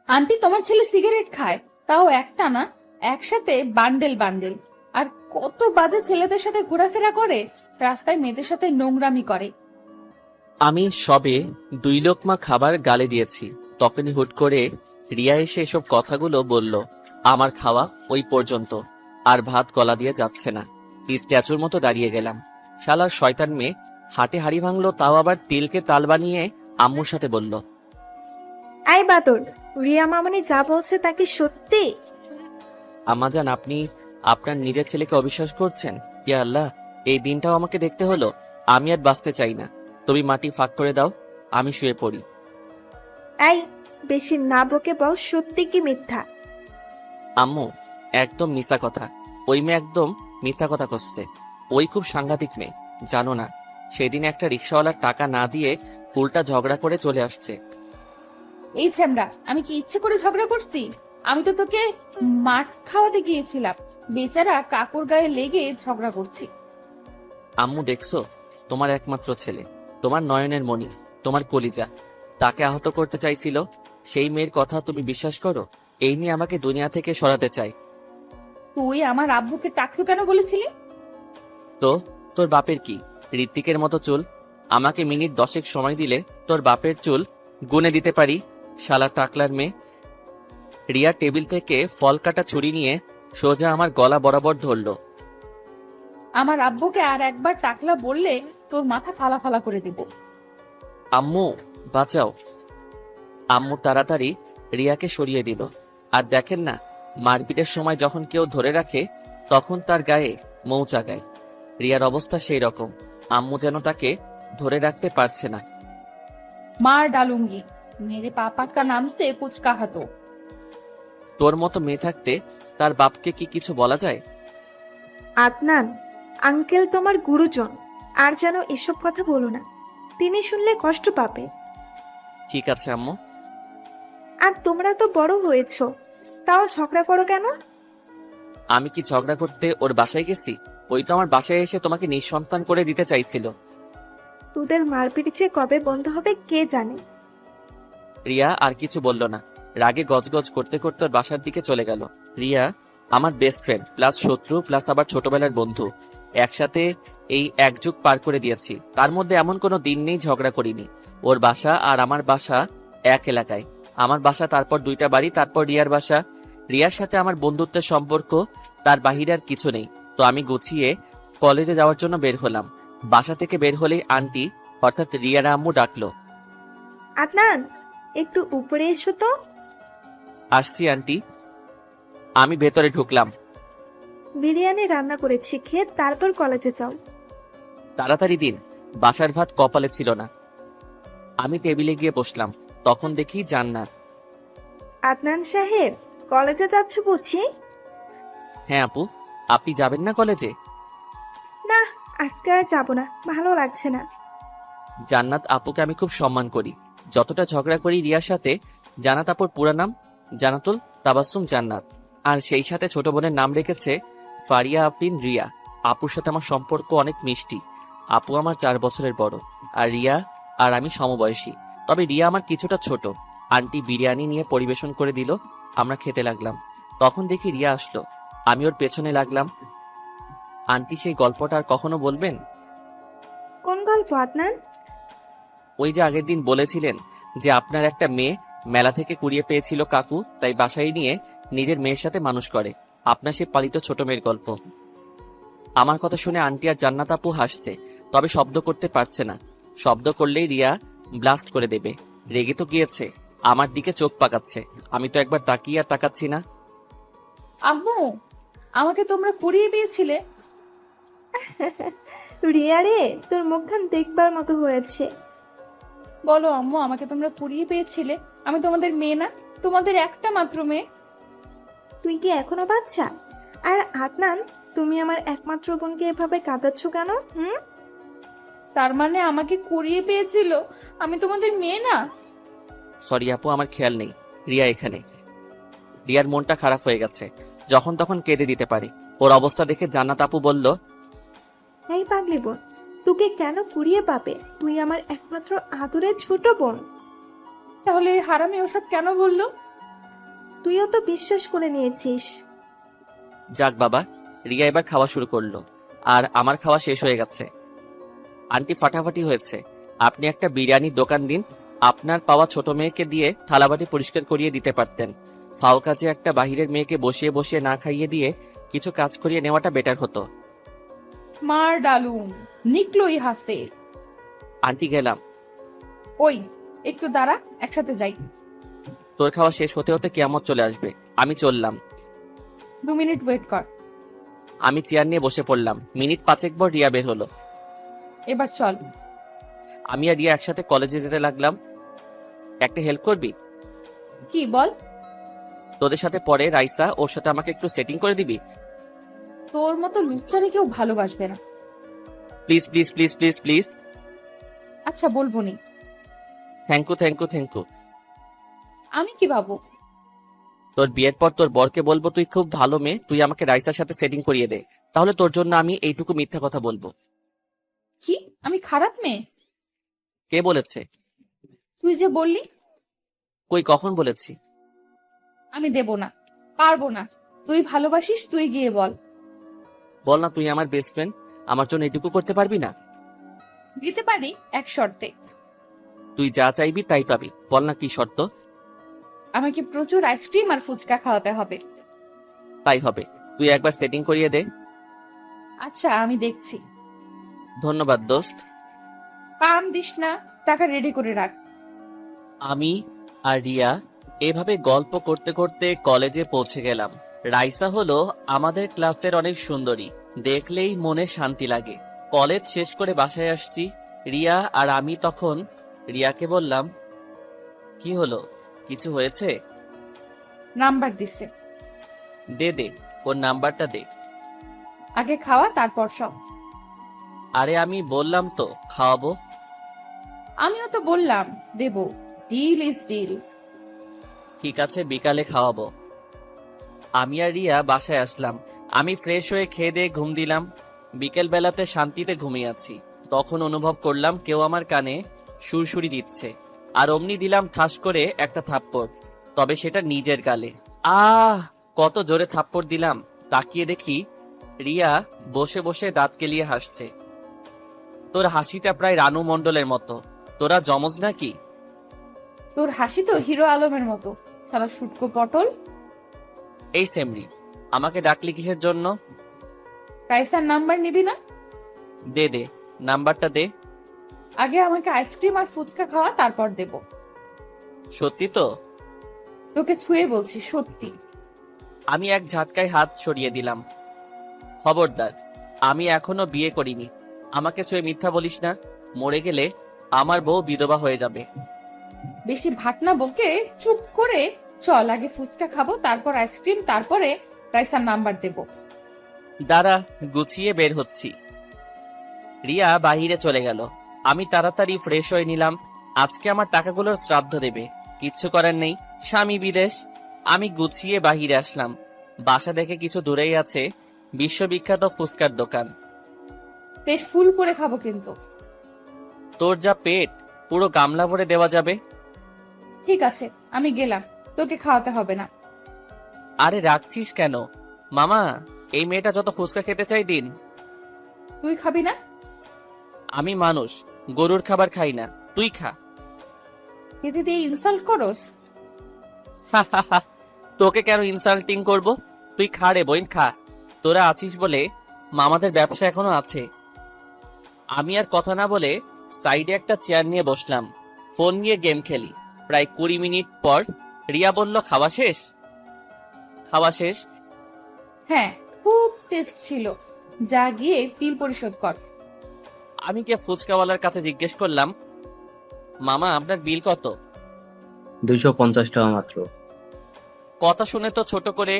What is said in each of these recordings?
Aunty, তোমার ছেলে cigarette খায়, তাও একটা না, একসাথে বান্ডেল বান্ডেল। আর কত বাজে ছেলেদের সাথে ঘোরাফেরা করে, রাস্তায় মেয়েদের সাথে নোংরামি করে। আমি সবে 2 লোকমা খাবার গালে দিয়েছি, তখনই হুট করে রিয়া এসে এসব কথাগুলো বলল। আমার খাওয়া ওই পর্যন্ত, আর ভাত গলা দিয়ে যাচ্ছে না। স্ট্যাচুর মতো দাঁড়িয়ে গেলাম। শালার শয়তান মেয়ে হাটে হাড়ি ভাঙলো, তাও আবার তিলকে তাল বানিয়ে আম্মুর সাথে বলল। আই বাদর, রিয়া মামনি যা বলছে তা কি সত্যি? আম্মাজান, আপনি আপনার নিজের ছেলেকে অবিশ্বাস করছেন? ইয়া আল্লাহ, এই দিনটাও আমাকে দেখতে হলো। আমি আর বাঁচতে চাই না। তুমি মাটি ফাঁক করে দাও, আমি শুয়ে পড়ি। আই, বেশি না বকে বল, সত্যি কি মিথ্যা? আম্মু, একদম মিথ্যা কথা। ওই মেয়ে একদম মিথ্যা কথা করছে। ওই খুব সাংঘাতিক মেয়ে, জানো না? সেদিন একটা রিক্সাওয়ালার টাকা না দিয়ে উল্টা ঝগড়া করে চলে আসছে। এই ছ্যামড়া, আমি কি ইচ্ছে করে ঝগড়া করছি? আমি তো তোকে মাঠ খাওয়াতে গিয়েছিলাম, বেচারা কাকুর গায়ে লেগে ঝগড়া করছি। আম্মু, দেখছো? তোমার একমাত্র ছেলে, তোমার নয়নের মণি, তোমার কলিজা, তাকে আহত করতে চাইছিল। সেই মেয়ের কথা তুমি বিশ্বাস করো? এই নিয়ে আমাকে দুনিয়া থেকে সরাতে চাই। তুই আমার আব্বুকে টাকলু কেন বলেছিলি? তো তোর বাপের কি ঋত্বিকের মতো চুল? আমাকে মিনিট 10 সময় দিলে তোর বাপের চুল গুনে দিতে পারি। শালা টাকলার মেয়ে। রিয়া টেবিল থেকে ফল কাটা ছুরি নিয়ে সোজা আমার গলা বরাবর ধরলো। আমার আব্বুকে আর একবার টাকলা বললে তোর মাথা ফালা ফালা করে দেব। আম্মু, বাঁচাও। আম্মু তাড়াতাড়ি রিয়াকে সরিয়ে দিল। আর দেখেন না, মারপিটের সময় যখন কেউ ধরে রাখে তখন তার গায়ে মৌ চাগায়। রিয়ার অবস্থা সেই রকম। আম্মু যেন তাকে ধরে রাখতে পারছে না। মার ডালুঙ্গি, মেরে পাপা কা নাম সে কুছ কাহা তো। তোর মতো মেয়ে থাকতে তার বাপকে কি কিছু বলা যায়? আদনান, আঙ্কেল তোমার গুরুজন, আর যেন এসব কথা বলো না, তিনি শুনলে কষ্ট পাবে। ঠিক আছে আম্মু। আর তোমরা তো বড় হয়েছো, তাও ঝগড়া করো কেন? আমি কি ঝগড়া করতে ওর বাসায় গেছি? ওই তো আমার বাসায় এসে তোমাকে নিঃসন্তান করে দিতে চাইছিল। তোদের মারপিট যে কবে বন্ধ হবে কে জানে। রিয়া আর কিছু বলল না, রাগে গজগজ করতে করতে ওর বাসার দিকে চলে গেল। রিয়া আমার বেস্ট ফ্রেন্ড প্লাস শত্রু প্লাস আবার ছোটবেলার বন্ধু। একসাথে এই 1 যুগ পার করে দিয়েছি, তার মধ্যে এমন কোনো দিন নেই ঝগড়া করিনি। ওর বাসা আর আমার বাসা এক এলাকায়। আমার বাসা, তারপর 2টা বাড়ি, তারপর রিয়ার বাসা। রিয়ার সাথে আমার বন্ধুত্বের সম্পর্ক, তার বাহিরে আর কিছু নেই। তো আমি গুছিয়ে কলেজে যাওয়ার জন্য বের হলাম। বাসা থেকে বের হলেই আন্টি অর্থাৎ রিয়ার আম্মু ডাকলো। আদনান, একটু উপরে এসো তো। আসছি আন্টি। আমি ভেতরে ঢুকলাম। বিরিয়ানি রান্না করেছি, খেয়ে তারপর কলেজে যাও। তাড়াতাড়ি দিন, বাসার ভাত কপালে ছিল না। আমি টেবিলে গিয়ে বসলাম, তখন দেখি জান্নাত। আদনান সাহেব, কলেজে যাচ্ছ বুঝি? হ্যাঁ আপু, আপনি যাবেন না কলেজে? না, আজকে আর যাবো না, ভালো লাগছে না। জান্নাত আপুকে আমি খুব সম্মান করি। যতটা ঝগড়া করি রিয়ার সাথে, জান্নাত আপুর পুরা নাম জান্নাতুল তাবাসসুম জান্নাত। আর সেই সাথে ছোট বোনের নাম রেখেছে ফারিয়া আফরিন রিয়া। আপুর সাথে আমার সম্পর্ক অনেক মিষ্টি। আপু আমার 4 বছরের বড়, আর রিয়া আর আমি সমবয়সী। তবে রিয়া আমার কিছুটা ছোট। আন্টি বিরিয়ানি নিয়ে পরিবেশন করে দিল, আমরা খেতে লাগলাম। তখন দেখি রিয়া আসলো, আমি ওর পেছনে লাগলাম। আন্টি, সেই গল্পটা আর কখনো বলবেন? কোন গল্প আদনান? ওই যে আগের দিন বলেছিলেন যে আপনার একটা মেয়ে মেলা থেকে কুড়িয়ে পেয়েছিল কাকু, তাই বাসায় নিয়ে নিজের মেয়ের সাথে মানুষ করে। আপনার সে পালিত ছোট মেয়ের গল্প। আমার কথা শুনে আন্টি আর জান্নাত আপু হাসছে, তবে শব্দ করতে পারছে না। শব্দ করলেই রিয়া ব্লাস্ট করে দেবে। রেগে তো গিয়েছে, আমার দিকে চোখ পাকাচ্ছে। আমি তো একবার তাকিয়ে আর তাকাচ্ছি না। আম্মু, আমাকে তোমরা কুড়িয়ে দিয়েছিলে? রিয়া রে, তোর মুখখান দেখবার মতো হয়েছে। বলো আম্মু, আমাকে তোমরা কুড়িয়ে পেয়েছিলে? আমি তোমাদের মেয়ে না? তোমাদের একটা মাত্র মেয়ে। তুই কি এখনো বাচ্চা? আর আদনান, তুমি আমার একমাত্র বোনকে এভাবে কাঁদাচ্ছ কেন? তার মানে আমাকে কুড়িয়ে পেয়েছিল, আমি তোমাদের মেয়ে না? সরি আপু, আমার খেয়াল নেই রিয়া এখানে। রিয়ার মনটা খারাপ হয়ে গেছে, যখন তখন কেঁদে দিতে পারে। ওর অবস্থা দেখে জান্নাত আপু বলল, এই পাগলি বোন, তোকে কেন কুড়িয়ে পাবে? তুই আমার একমাত্র আদরের ছোট বোন। তাহলে এই হারামি ওসব কেন বললো? তুইও তো বিশ্বাস করে নিয়েছিস। যাক বাবা, রিয়া এবার খাওয়া শুরু করলো আর আমার খাওয়া শেষ হয়ে গেছে। আন্টি ফাটাফাটি হয়েছে, আপনি একটা বিরিয়ানির দোকান দিন, আপনার পাওয়া ছোট মেয়েকে দিয়ে থালাবাটি পরিষ্কার করিয়ে দিতে পারতেন। ফাও কাজে একটা বাহিরের মেয়েকে বসিয়ে বসিয়ে না খাইয়ে দিয়ে কিছু কাজ করিয়ে নেওয়াটা বেটার হতো। মার ডালুম নিকলোই হাসে। আন্টি গেলাম। ওই একটু দাঁড়া, একসাথে যাই। তোর খাওয়া শেষ হতে হতে কিয়ামত চলে আসবে। আমি চললাম। 2 মিনিট ওয়েট কর। আমি চেয়ার নিয়ে বসে পড়লাম। মিনিট 5 পর রিয়া বের হলো। এবার চল। আমি আর রিয়া একসাথে কলেজে যেতে লাগলাম। একটা হেল্প করবি? কি বল? তোদের সাথে পরে রাইসা, ওর সাথে আমাকে একটু সেটিং করে দিবি? তোর মতো লুচ্চারে কেউ ভালোবাসবে না। Please please please please please. আচ্ছা বলবো নি। Thank you thank you thank you. আমি কি ভাবো? তোর বিয়ের পর তোর বরকে বলবো তুই খুব ভালো মেয়ে, তুই আমাকে রাইসার সাথে সেটিং করিয়ে দে, তাহলে তোর জন্য আমি এইটুকু মিথ্যা কথা বলবো। কি আমি খারাপ মেয়ে? কে বলেছে? তুই যে বললি। কই, কখন বলেছি? আমি দেব না, পারবো না। তুই ভালোবাসিস, তুই গিয়ে বল। বল না, তুই আমার বেস্ট ফ্রেন্ড, আমার জন্য এইটুকু করতে পারবি না? দিতে পারি এক শর্তে। তুই যা চাইবি তাই পাবি, বল না কি শর্ত? আমাকে প্রচুর আইসক্রিম আর ফুচকা খাওয়াতে হবে। তাই হবে, তুই একবার সেটিং করিয়ে দে। আচ্ছা আমি দেখছি। ধন্যবাদ দোস্ত। পাম দিস না, টাকা রেডি করে রাখ। আমি আর রিয়া এভাবে গল্প করতে করতে কলেজে পৌঁছে গেলাম। রাইসা হলো আমাদের ক্লাসের অনেক সুন্দরী, দেখলেই মনে শান্তি লাগে। কলেজ শেষ করে বাসায় আসছি। রিয়া আর আমি তখন রিয়াকে বললাম, কি হলো, কিছু হয়েছে? নাম্বার দিছে। দে দে, ওর নাম্বারটা দে। আগে খাওয়া তারপর সব। আরে আমি বললাম তো খাওয়াবো। আমিও তো বললাম দেব। Deal is deal. ঠিক আছে, বিকালে খাওয়াবো। আমি আর রিয়া বাসায় আসলাম। আমি ফ্রেশ হয়ে খেয়ে দিয়ে ঘুম দিলাম। বিকেল বেলাতে শান্তিতে ঘুমিয়ে আছি, তখন অনুভব করলাম কেউ আমার কানে সুরসুরি দিচ্ছে, আর অমনি দিলাম ঠাস করে একটা থাপ্পড়, তবে সেটা নিজের গালে। কত জোরে থাপ্পড় দিলাম! তাকিয়ে দেখি রিয়া বসে বসে দাঁত কেলিয়ে হাসছে। তোর হাসিটা প্রায় রানু মণ্ডলের মতো। তোরা জমজ নাকি? তোর হাসি তো হিরো আলমের মতো, সারা শুটকো পটল। এই সেমরি, আমাকে ডাকলি কিসের জন্য? রাইসার নাম্বার নিবি না? দে দে, নাম্বারটা দে। আগে আমাকে আইসক্রিম আর ফুচকা খাওয়া, তারপর দেব। সত্যি তো? তোকে ছুঁয়ে বলছি সত্যি। আমি এক ঝাটকায় হাত সরিয়ে দিলাম। খবরদার, আমি এখনো বিয়ে করিনি, আমাকে ছুঁয়ে মিথ্যা বলিস না। মরে গেলে আমার বউ বিধবা হয়ে যাবে। বেশি ভাটনা বকে চুপ করে চল, আগে ফুচকা খাবো, তারপর আইসক্রিম, তারপরে রাইসার নাম্বার দেব। দাঁড়া, গুছিয়ে বের হচ্ছি। রিয়া বাহিরে চলে গেল। আমি তাড়াতাড়ি ফ্রেশ হয়ে নিলাম। আজকে আমার টাকাগুলোর শ্রাদ্ধ দেবে, কিচ্ছু করার নেই, স্বামী বিদেশ। আমি গুছিয়ে বাহিরে আসলাম। বাসা দেখে কিছু দূরেই আছে বিশ্ববিখ্যাত ফুচকার দোকান। পেট ফুল করে খাবো কিন্তু। তোর যা পেট, পুরো গামলা ভরে দেওয়া যাবে। ঠিক আছে আমি গেলাম, তোকে খাওয়াতে হবে না। আরে রাখছিস কেন? মামা, এই মেয়েটা যত ফুচকা খেতে চাই দিন। তুই খাবি না? আমি মানুষ, গরুর খাবার খাই না, তুই খা। খেতে দিয়ে ইনসাল্ট করস? তোকে কেন ইনসাল্টিং করব? তুই খা রে বইন, খা। তোরা আছিস বলে মামাদের ব্যবসা এখনো আছে। আমি আর কথা না বলে সাইডে একটা চেয়ার নিয়ে বসলাম। ফোন নিয়ে গেম খেলি। প্রায় 20 মিনিট পর রিয়া বলল, খাওয়া শেষ? খাওয়া শেষ। হ্যাঁ, খুব টেস্ট ছিল। যা গিয়ে বিল পরিশোধ কর। আমি কে ফুচকাওয়ালার কাছে জিজ্ঞেস করলাম, মামা আপনার বিল কত? 250 টাকা মাত্র। কথা শুনে তো ছোট করে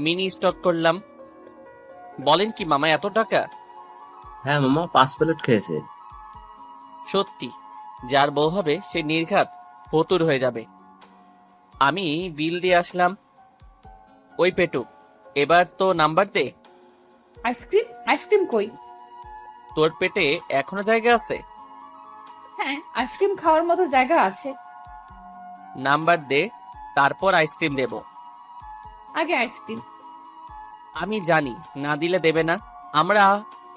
মিনি স্টক করলাম। বলেন কি মামা, এত টাকা? হ্যাঁ মামা, 5 প্লেট খেয়েছে। সত্যি, যার বউ হবে সে নির্ঘাত ফতুর হয়ে যাবে। আমি বিল দিয়ে আসলাম। ওই পেটু, এবার তো নাম্বার দে। আইসক্রিম? আইসক্রিম কই? তোর পেটে এখনো জায়গা আছে? হ্যাঁ, আইসক্রিম খাওয়ার মতো জায়গা আছে। নাম্বার দে, তারপর আইসক্রিম দেব। আগে আইসক্রিম। আমি জানি না দিলে দেবে না। আমরা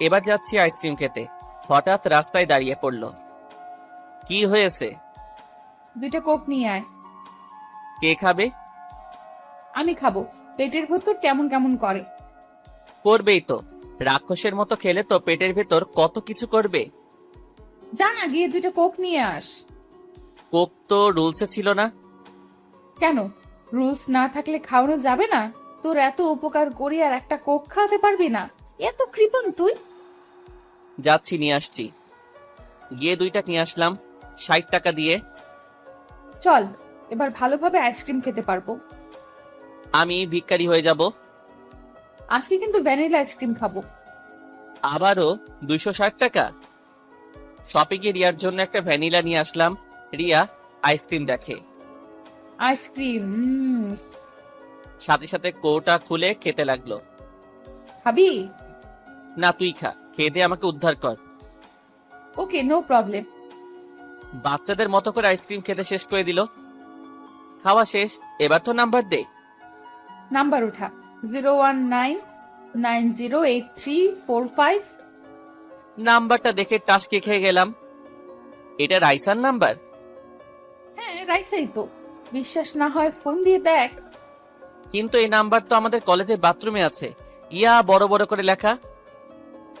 এবার যাচ্ছি আইসক্রিম খেতে, হঠাৎ রাস্তায় দাঁড়িয়ে পড়ল। কি হয়েছে? 2টা কোক নিয়ে আয়। কে খাবে? আমি খাবো, পেটের ভেতর কেমন কেমন করে। করবেই তো, রাক্ষসের মতো খেলে তো পেটের ভেতর কত কিছু করবে। যা না, গিয়ে 2টা কোক নিয়ে আস। কোক তো রুলসে ছিল না। কেন, রুলস না থাকলে খাওয়ানো যাবে না? তোর এত উপকার করি আর একটা কোক খাওয়াতে পারবি না? এত কৃপণ তুই। যাচ্ছি, নিয়ে আসছি। গিয়ে 2টা নিয়ে আসলাম 60 টাকা দিয়ে। চল, এবার ভালোভাবে আইসক্রিম খেতে পারবো। আমি ভিখারি হয়ে যাব। আজকে কিন্তু ভ্যানিলা আইসক্রিম খাবো। আবারও 260 টাকা। শপিং এ রিয়ার জন্য একটা ভ্যানিলা নিয়ে আসলাম। রিয়া আইসক্রিম দেখে, আইসক্রিম সাথে সাথে কোটা খুলে খেতে লাগলো। খাবি? না, তুই খা, খেয়ে দিয়ে আমাকে উদ্ধার কর। ওকে, নো প্রবলেম। বাচ্চাদের মতো করে আইসক্রিম খেতে শেষ করে দিল। খাওয়া শেষ, এবার তো নাম্বার দে। নাম্বার উঠা। 019908345। নাম্বারটা দেখে টাসকে খেয়ে গেলাম। এটা রাইসার নাম্বার? হ্যাঁ, রাইসাই তো। বিশ্বাস না হয় ফোন দিয়ে দেখ। কিন্তু এই নাম্বার তো আমাদের কলেজের বাথরুমে আছে, ইয়া বড় বড় করে লেখা।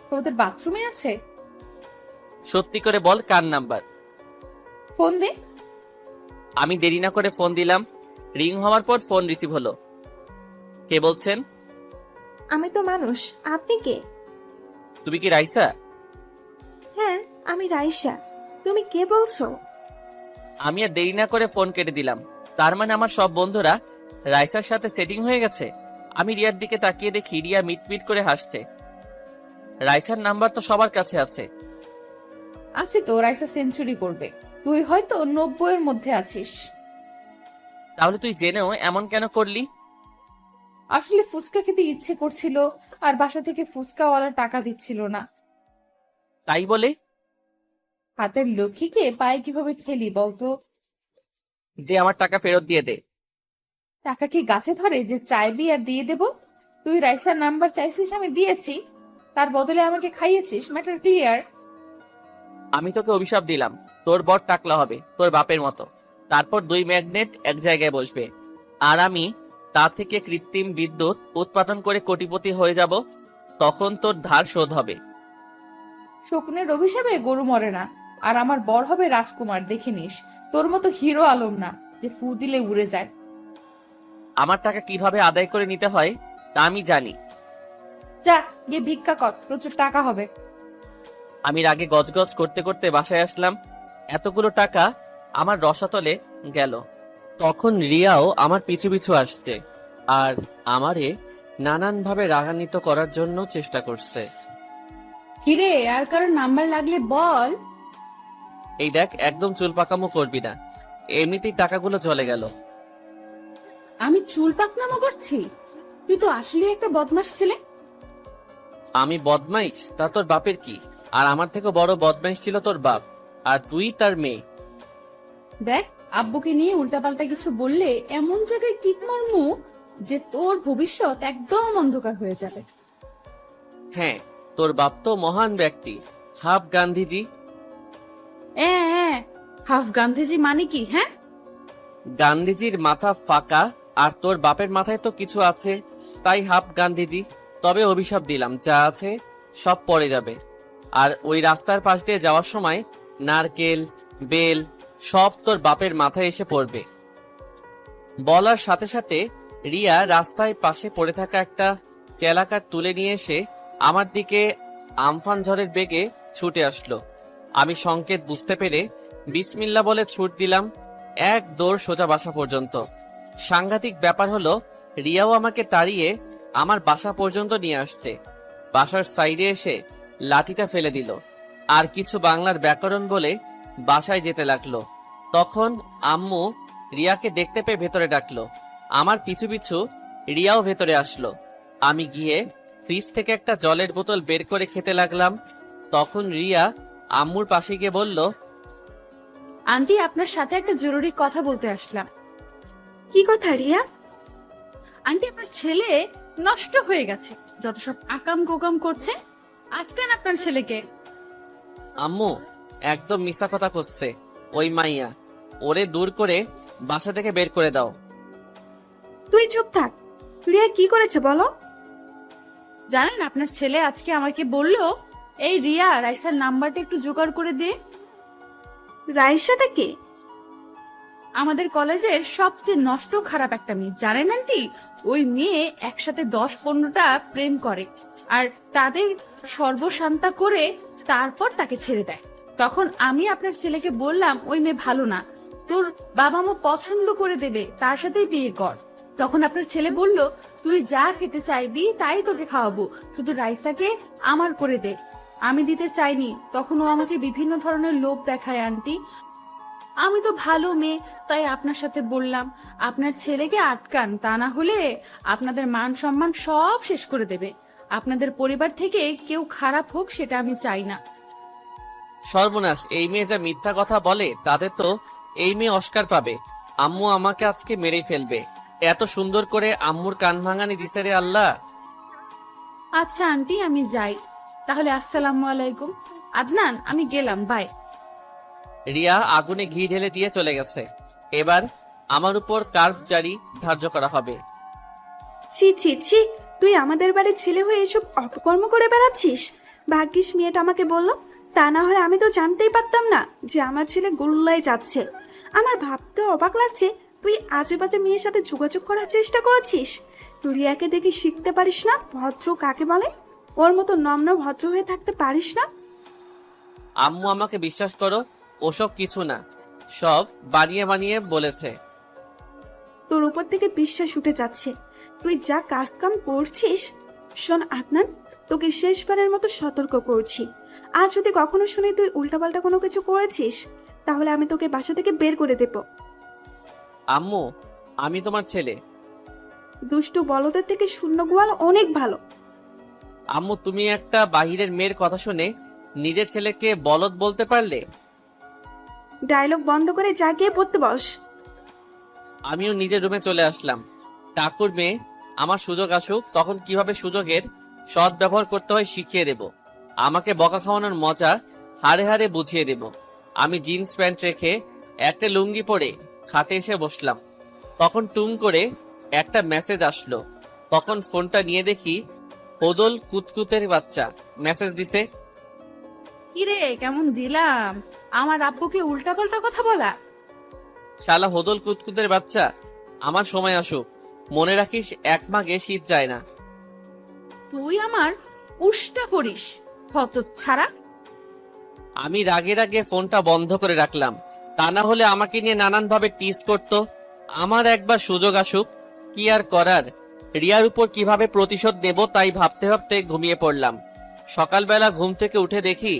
তোদের বাথরুমে আছে? সত্যি করে বল কার নাম্বার? ফোন দে। আমি দেরি না করে ফোন দিলাম। রিং হওয়ার পর ফোন রিসিভ হলো। কে বলছেন? আমি তো মানুষ, আপনি কে? তুমি কি রাইসা? হ্যাঁ, আমি রাইসা। তুমি কে বলছো? আমি আর দেরি না করে ফোন কেটে দিলাম। তার মানে আমার সব বন্ধুরা রাইসার সাথে সেটিং হয়ে গেছে। আমি রিয়ার দিকে তাকিয়ে দেখি রিয়া মিটমিট করে হাসছে। রাইসার নাম্বার তো সবার কাছে আছে। আছে তো, রাইসা সেঞ্চুরি করবে। তুই হয়তো 90-এর মধ্যে আছিস। তাহলে তুই জেনেও এমন কেন করলি? আসলে ফুচকা খেতে ইচ্ছে করছিল, আর বাসা থেকে ফুচকাওয়ালা টাকা দিচ্ছিল না। তাই বলে? হাতের লক্ষ্মীকে পায়ে কিভাবে ঠেলি বলতো? দে, আমার টাকা ফেরত দিয়ে দে। টাকা কি গাছে ধরে যে চাইবি আর দিয়ে দেব? তুই রাইসার নাম্বার চাইছিস, আমি দিয়েছি। তার বদলে আমাকে খাইয়েছিস। Matter clear. আমি তোকে অভিশাপ দিলাম, তোর বর টাকলা হবে তোর বাপের মতো। তারপর 2 ম্যাগনেট এক জায়গায় বসবে, আর আমি তা থেকে কৃত্রিম বিদ্যুৎ উৎপাদন করে কোটিপতি হয়ে যাব। তখন তোর ধার শোধ হবে। শকুনের অভিশাপে গরু মরে না। আর আমার বর হবে রাজকুমার, দেখে নিস। তোর মতো হিরো আলম না যে ফু দিলে উড়ে যায়। আমার টাকা কিভাবে আদায় করে নিতে হয় তা আমি জানি। যা, গিয়ে ভিক্ষা কর, প্রচুর টাকা হবে। আমি রাগে গজগজ করতে করতে বাসায় আসলাম। এতগুলো টাকা আমার রসাতলে গেল। তখন রিয়াও আমার পিছু পিছু আসছে আর আমারে নানানভাবে রাগান্বিত করার জন্য চেষ্টা করছে। কিরে, আর কারোর নাম্বার লাগলে বল। এই দেখ, একদম চুল পাকামো করবি না, এমনিতেই টাকাগুলো চলে গেল। আমি চুল পাকনামো করছি? তুই তো আসলে একটা বদমাশ ছেলে। আমি বদমাইশ তা তোর বাপের কি? আর আমার থেকে বড় বদমাইশ ছিল তোর বাপ, আর তুই তার মেয়ে। দেখ, আব্বুকে নিয়ে উল্টাপাল্টা কিছু বললে এমন জায়গায় কিক মারমু যে তোর ভবিষ্যৎ একদম অন্ধকার হয়ে যাবে। হ্যাঁ, তোর বাপ তো মহান ব্যক্তি, হাফ গান্ধীজি। হাফ গান্ধীজি মানে কি? হ্যাঁ, গান্ধীজির মাথা ফাঁকা আর তোর বাপের মাথায় তো কিছু আছে, তাই হাফ গান্ধীজি। তবে অভিশাপ দিলাম, যা আছে সব পড়ে যাবে। আর ওই রাস্তার পাশ দিয়ে যাওয়ার সময় নারকেল, বেল সব তোর বাপের মাথায় এসে পড়বে। বলার সাথে সাথে রিয়া রাস্তায় পাশে পড়ে থাকা একটা চেলাকার তুলে নিয়ে এসে আমার দিকে আমফান ঝড়ের বেগে ছুটে আসলো। আমি সংকেত বুঝতে পেরে বিসমিল্লাহ বলে ছুট দিলাম, এক দৌড় সোজা বাসা পর্যন্ত। সাংঘাতিক ব্যাপার হলো, রিয়াও আমাকে তাড়িয়ে আমার বাসা পর্যন্ত নিয়ে আসছে। বাসার সাইডে এসে লাঠিটা ফেলে দিল আর কিছু বাংলার ব্যাকরণ বলে বাসায় যেতে লাগলো। তখন আম্মু রিয়াকে দেখতে পেয়ে ভেতরে ডাকলো। আমার পিছু পিছু রিয়াও ভেতরে আসলো। আমি গিয়ে ফ্রিজ থেকে একটা জলের বোতল বের করে খেতে লাগলাম। তখন রিয়া আম্মুর পাশে গিয়ে বলল, আন্টি, আপনার সাথে একটা জরুরি কথা বলতে আসলাম। কি কথা রিয়া? আন্টি আপনার ছেলে নষ্ট হয়ে গেছে, যত সব আকাম কোকাম করছে। আটকান আপনার ছেলেকে। আম্মু একদম মিশা কথা করছে ওই মাইয়া, ওরে দূর করে বাসা থেকে বের করে দাও। তুই চুপ থাক। রিয়া কি করেছে বলো? জানেন আপনার ছেলে আজকে আমাকে বললো, এই রিয়া রাইসার নাম্বারটা একটু জোগাড় করে দে। রাইসাটা কে? আমাদের কলেজের সবচেয়ে নষ্ট খারাপ একটা মেয়ে, জানেন আন্টি? ওই মেয়ে একসাথে 10-15টা প্রেম করে আর তাদের সর্বশান্তা করে তারপর তাকে ছেড়ে দেয়। তখন আমি আপনার ছেলেকে বললাম ওই মেয়ে ভালো না, তোর বাবা মা পছন্দ করে দেবে, তার সাথেই বিয়ে কর। তখন আপনার ছেলে বলল, তুই যা খেতে চাইবি তাই তোকে খাওয়াবো, শুধু রাইসাকে আমার করে দে। আমি দিতে চাইনি, তখন ও আমাকে বিভিন্ন ধরনের লোভ দেখায় আন্টি। আমি তো ভালো মেয়ে, তাই আপনার সাথে বললাম আপনার ছেলেকে আটকান, তা না হলে আপনাদের মান সম্মান সব শেষ করে দেবে। আপনাদের পরিবার থেকে কেউ খারাপ হোক সেটা আমি চাই না। সর্বনাশ, এই মেয়ে যা মিথ্যা কথা বলে, তাদের তো এই মেয়ে অস্কার পাবে। আম্মু আমাকে আজকে মেরেই ফেলবে, এত সুন্দর করে আম্মুর কান ভাঙানি দিছে রে আল্লাহ। আচ্ছা আন্টি আমি যাই তাহলে, আসসালামু আলাইকুম। আদনান আমি গেলাম, বাই। রিয়া আগুনে ঘি ঢেলে দিয়ে চলে গেছে। এবার আমার উপর কার্ভ জারি ধার্য করা হবে। ছি ছি ছি, তুই আমাদের বাড়ির ছেলে হয়ে এসব অপকর্ম করে বেড়াচ্ছিস। ভাগ্যিস মেয়েটা আমাকে বললো, তা না হলে আমি তো জানতেই পারতাম না যে আমার ছেলে গোল্লায় যাচ্ছে। আমার ভাবতে অবাক লাগছে তুই আজে বাজে মেয়ের সাথে যোগাযোগ করার চেষ্টা করেছিস। তুই রিয়াকে দেখে শিখতে পারিস না ভদ্র কাকে বলে? ওর মতো নম্র ভদ্র হয়ে থাকতে পারিস না? আম্মু আমাকে বিশ্বাস করো, ওসব কিছু না, সব বানিয়ে বানিয়ে বলেছে। তোর উপর থেকে বিশ্বাস উঠে যাচ্ছে। তুই যা কাজ কাম করছিস। শোন আদনান, তোকে শেষবারের মতো সতর্ক করছি, আর যদি কখনো শুনি তুই উল্টাপাল্টা কোনো কিছু করেছিস, তাহলে আমি তোকে বাসা থেকে বের করে দেব। আম্মু আমি তোমার ছেলে। দুষ্টু বলদের থেকে শূন্য গোয়াল অনেক ভালো। আম্মু তুমি একটা বাহিরের মেয়ের কথা শুনে নিজের ছেলেকে বলদ বলতে পারলে? ডায়লগ বন্ধ করে যা গিয়ে পড়তে বস। আমিও নিজের রুমে চলে আসলাম। কাকুর মেয়ে, আমার সুযোগ আসুক, তখন কিভাবে সুযোগের সৎ ব্যবহার করতে হয় শিখিয়ে দেব। আমাকে বকা খাওয়ানোর মজা হাড়ে হাড়ে বুঝিয়ে দেব। আমি জিন্স প্যান্ট রেখে একটা লুঙ্গি পরে খাটে এসে বসলাম। তখন টুং করে একটা মেসেজ আসলো। তখন ফোনটা নিয়ে দেখি হোদল কুতকুতের বাচ্চা মেসেজ দিছে। কিরে কেমন দিলাম? আমার আব্বুকে উল্টাপাল্টা কথা বলা। শালা হোদল কুতকুতের বাচ্চা, আমার সময় আসুক, মনে রাখিস এক মাঘে শীত যায় না। তুই আমার উষ্টা করিস হত ছাড়া। আমি রাগে রাগে ফোনটা বন্ধ করে রাখলাম, তা না হলে আমাকে নিয়ে নানান ভাবে টিজ করত। আমার একবার সুযোগ আসুক, কি আর করার। রিয়ার উপর কিভাবে প্রতিশোধ নেব তাই ভাবতে ভাবতে ঘুমিয়ে পড়লাম। সকালবেলা ঘুম থেকে উঠে দেখি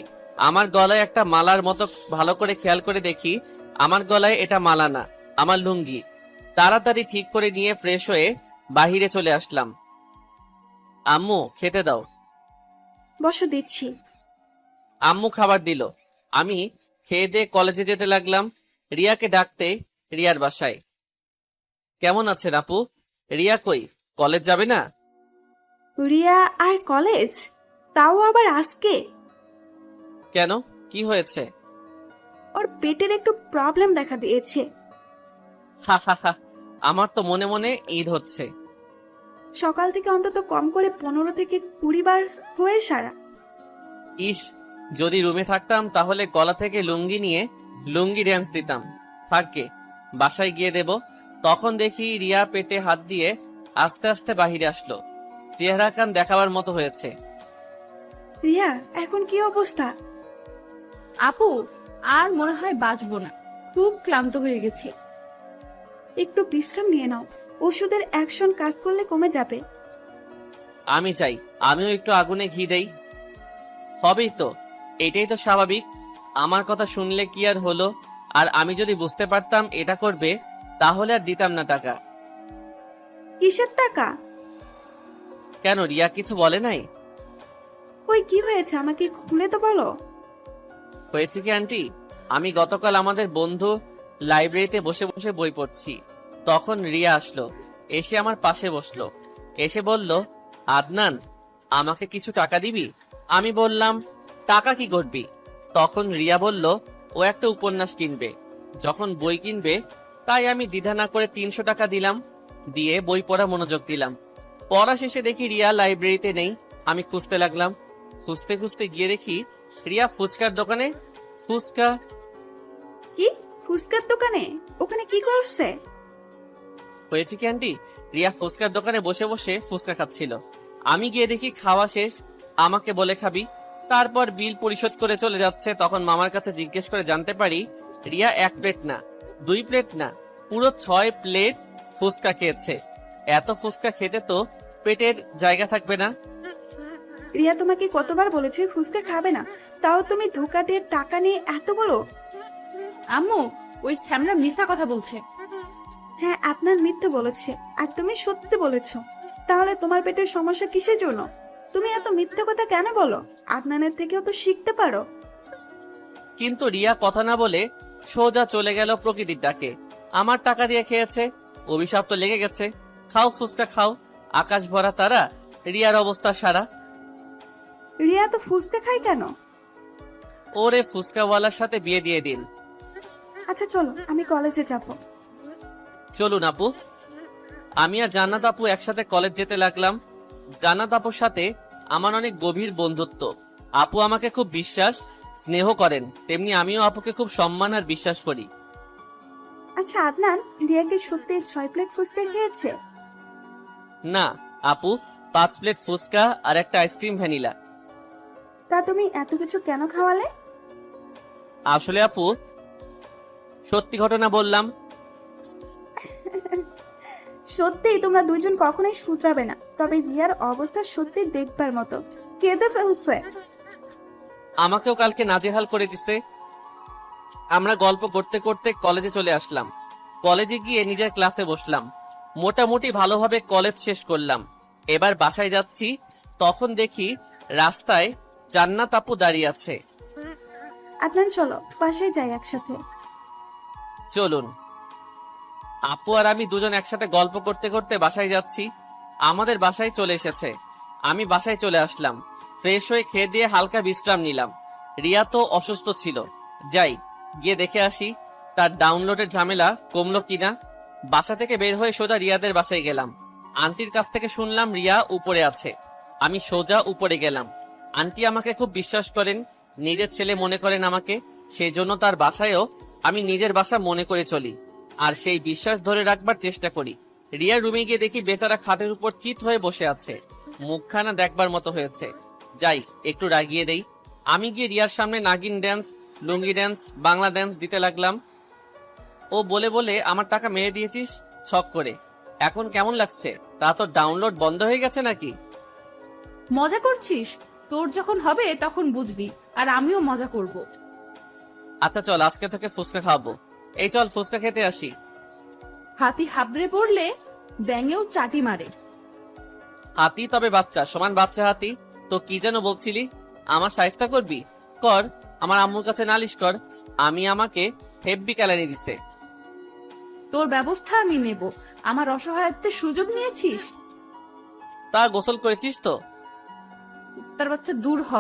আমার গলায় একটা মালার মতো। ভালো করে খেয়াল করে দেখি আমার গলায় এটা মালা না, আমার লুঙ্গি। তাড়াতাড়ি ঠিক করে নিয়ে ফ্রেশ হয়ে বাহিরে চলে আসলাম। আম্মু খেতে দাও। বসো দিচ্ছি। আম্মু খাবার দিল। আমি খেয়ে দিয়ে কলেজে যেতে লাগলাম, রিয়াকে ডাকতে রিয়ার বাসায়। কেমন আছেন আপু? রিয়া কই, কলেজ যাবে না? রিয়া আর কলেজ? তাও আবার আজকে? কেন, কি হয়েছে? ওর পেটের একটু প্রবলেম দেখা দিয়েছে। হা হা হা, আমার তো মনে মনে ঈদ হচ্ছে। সকাল থেকে অন্তত কম করে 15 থেকে 20 বার হয়ে সারা। ইস, যদি রুমে থাকতাম তাহলে গলা থেকে লুঙ্গি নিয়ে লুঙ্গি ড্যান্স দিতাম। থাককে, বাসায় গিয়ে দেব। তখন দেখি রিয়া পেটে হাত দিয়ে আস্তে আস্তে বাহিরে আসলো। চেহারা কান দেখাবার মতো হয়েছে। রিয়া এখন কি অবস্থা? আপু আর মনে হয় বাঁচবো না, খুব ক্লান্ত হয়ে গেছি। একটু বিশ্রাম নিয়ে নাও, ওষুধের অ্যাকশন কাজ করলে কমে যাবে। আমি চাই আমিও একটু আগুনে ঘি দেই। হবেই তো, এটাই তো স্বাভাবিক। আমার কথা শুনলে কি আর হলো? আর আমি যদি বুঝতে পারতাম এটা করবে, তাহলে আর দিতাম না টাকা। কিসের টাকা? কেন, রিয়া কিছু বলে নাই? ওই কি হয়েছে আমাকে খুলে তো বলো। হয়েছে কি আন্টি, আমি গতকাল আমাদের বন্ধু লাইব্রেরিতে বসে বসে বই পড়ছি, তখন রিয়া আসলো, এসে আমার পাশে বসলো, এসে বলল, আদনান আমাকে কিছু টাকা দিবি? আমি বললাম, টাকা কি করবি? তখন রিয়া বলল, ও একটা উপন্যাস কিনবে, যখন বই কিনবে তাই আমি দ্বিধা না করে 300 টাকা দিলাম, দিয়ে বই পড়া মনোযোগ দিলাম। পড়া শেষে দেখি রিয়া লাইব্রেরিতে নেই। আমি খুঁজতে লাগলাম, খুঁজতে খুঁজতে গিয়ে দেখি রিয়া ফুচকার দোকানে। ফুচকা? কি ফুচকার দোকানে? ওখানে কি করছে? হয়েছে কি আন্টি, রিয়া ফুচকার দোকানে বসে বসে ফুচকা খাচ্ছিল। আমি গিয়ে দেখি খাওয়া শেষ, আমাকে বলে খাবি, তারপর বিল পরিশোধ করে চলে যাচ্ছে। তখন মামার কাছে জিজ্ঞেস করে জানতে পারি রিয়া 1 প্লেট না, 2 প্লেট না, পুরো 6 প্লেট ফুচকা খেয়েছে। এত ফুচকা খেতে তো পেটের জায়গা থাকবে না। রিয়া তোমাকে কতবার বলেছে ফুচকা খাবে না, তাও তুমি ধোকা দিয়ে টাকা নিয়ে এতগুলো? আম্মু, ওই স্যামরা মিথ্যা কথা বলছে। হ্যাঁ, আপনার মিথ্যে বলেছে আর তুমি সত্যি বলেছো। তাহলে তোমার পেটের সমস্যা কিসের জন্য? তুমি এত মিথ্যে কথা কেন বলো? আদনানের থেকেও তো শিখতে পারো। কিন্তু রিয়া কথা না বলে সোজা চলে গেল প্রকৃতির ডাকে। আমার টাকা দিয়ে খেয়েছে, অভিশাপ তো লেগে গেছে। খাও ফুচকা খাও, আকাশ ভরা তারা, রিয়ার অবস্থা সারা। রিয়া তো ফুচকা খায় কেন? ওরে ফুচকাওয়ালার সাথে বিয়ে দিয়ে দিন। আচ্ছা চলো, আমি কলেজে যাব। চলুন আপু। আমি আর জান্নাত আপু একসাথে কলেজ যেতে লাগলাম। জান্নাত আপুর সাথে আমার অনেক গভীর বন্ধুত্ব। আপু আমাকে খুব বিশ্বাস স্নেহ করেন, তেমনি আমিও আপুকে খুব সম্মান আর বিশ্বাস করি। আচ্ছা আদনান, রিয়া কি সত্যি 6 প্লেট ফুচকা খেয়েছে? না আপু, 5 প্লেট ফুচকা আর একটা আইসক্রিম ভ্যানিলা। তা তুমি এত কিছু কেন খাওয়ালে? আসলে আপু সত্যি ঘটনা বললাম। সত্যিই তোমরা দুইজন কখনোই শুধরাবে না। তবে রিয়ার অবস্থা সত্যি দেখবার মতো, কেঁদে ফেলছে। আমাকেও কালকে নাজেহাল করে দিছে। আমরা গল্প করতে করতে কলেজে চলে আসলাম। কলেজে গিয়ে নিজের ক্লাসে বসলাম। মোটামুটি ভালোভাবে কলেজ শেষ করলাম। এবার বাসায় যাচ্ছি, তখন দেখি রাস্তায় জান্নাত আপু দাঁড়িয়ে আছে। আদনান চলো বাসায় যাই একসাথে। চলুন। আপু আর আমি দুজন একসাথে গল্প করতে করতে বাসায় যাচ্ছি। আমাদের বাসায় চলে এসেছে। আমি বাসায় চলে আসলাম, ফ্রেশ হয়ে খেয়ে দিয়ে হালকা বিশ্রাম নিলাম। রিয়া তো অসুস্থ ছিল, যাই গিয়ে দেখে আসি তার ডাউনলোডের ঝামেলা কমলো কিনা। বাসা থেকে বের হয়ে সোজা রিয়াদের বাসায় গেলাম। আন্টির কাছ থেকে শুনলাম রিয়া উপরে আছে। আমি সোজা উপরে গেলাম। আন্টি আমাকে খুব বিশ্বাস করেন, নিজের ছেলে মনে করেন আমাকে, সেই জন্য তার বাসায়ও আমি নিজের বাসা মনে করে চলি, আর সেই বিশ্বাস ধরে রাখবার চেষ্টা করি। রিয়ার রুমে গিয়ে দেখি বেচারা খাটের উপর চিত হয়ে বসে আছে, মুখখানা দেখবার মতো হয়েছে। যাই একটু রাগিয়ে দেই। আমি গিয়ে রিয়ার সামনে নাগিন ড্যান্স, লুঙ্গি ড্যান্স, বাংলা ড্যান্স দিতে লাগলাম। ও বলে বলে আমার টাকা মেরে দিয়েছিস ছক করে, এখন কেমন লাগছে? তা তো ডাউনলোড বন্ধ হয়ে গেছে নাকি? মজা করছিস? তোর যখন হবে তখন বুঝবি, আর আমিও মজা করব। আচ্ছা চল, আজকে তোকে ফুচকা খাওয়াবো। এই চল ফুচকা খেতে আসি। হাতি হাবড়ে পড়লে ব্যাঙেও চাটি মারে। হাতি তবে বাচ্চা, সমান বাচ্চা হাতি। তো কি যেন বলছিলি? আমার শায়েস্তা করবি? কর, আমার আম্মুর কাছে নালিশ কর। আমাকে হেব্বি ক্যালানি দিছে। তোর ব্যবস্থা আমি নেব। আমার অসহায়ত্বের সুযোগ নিয়েছিস? তা গোসল করেছিস তো? তার বাচ্চা দূর হ।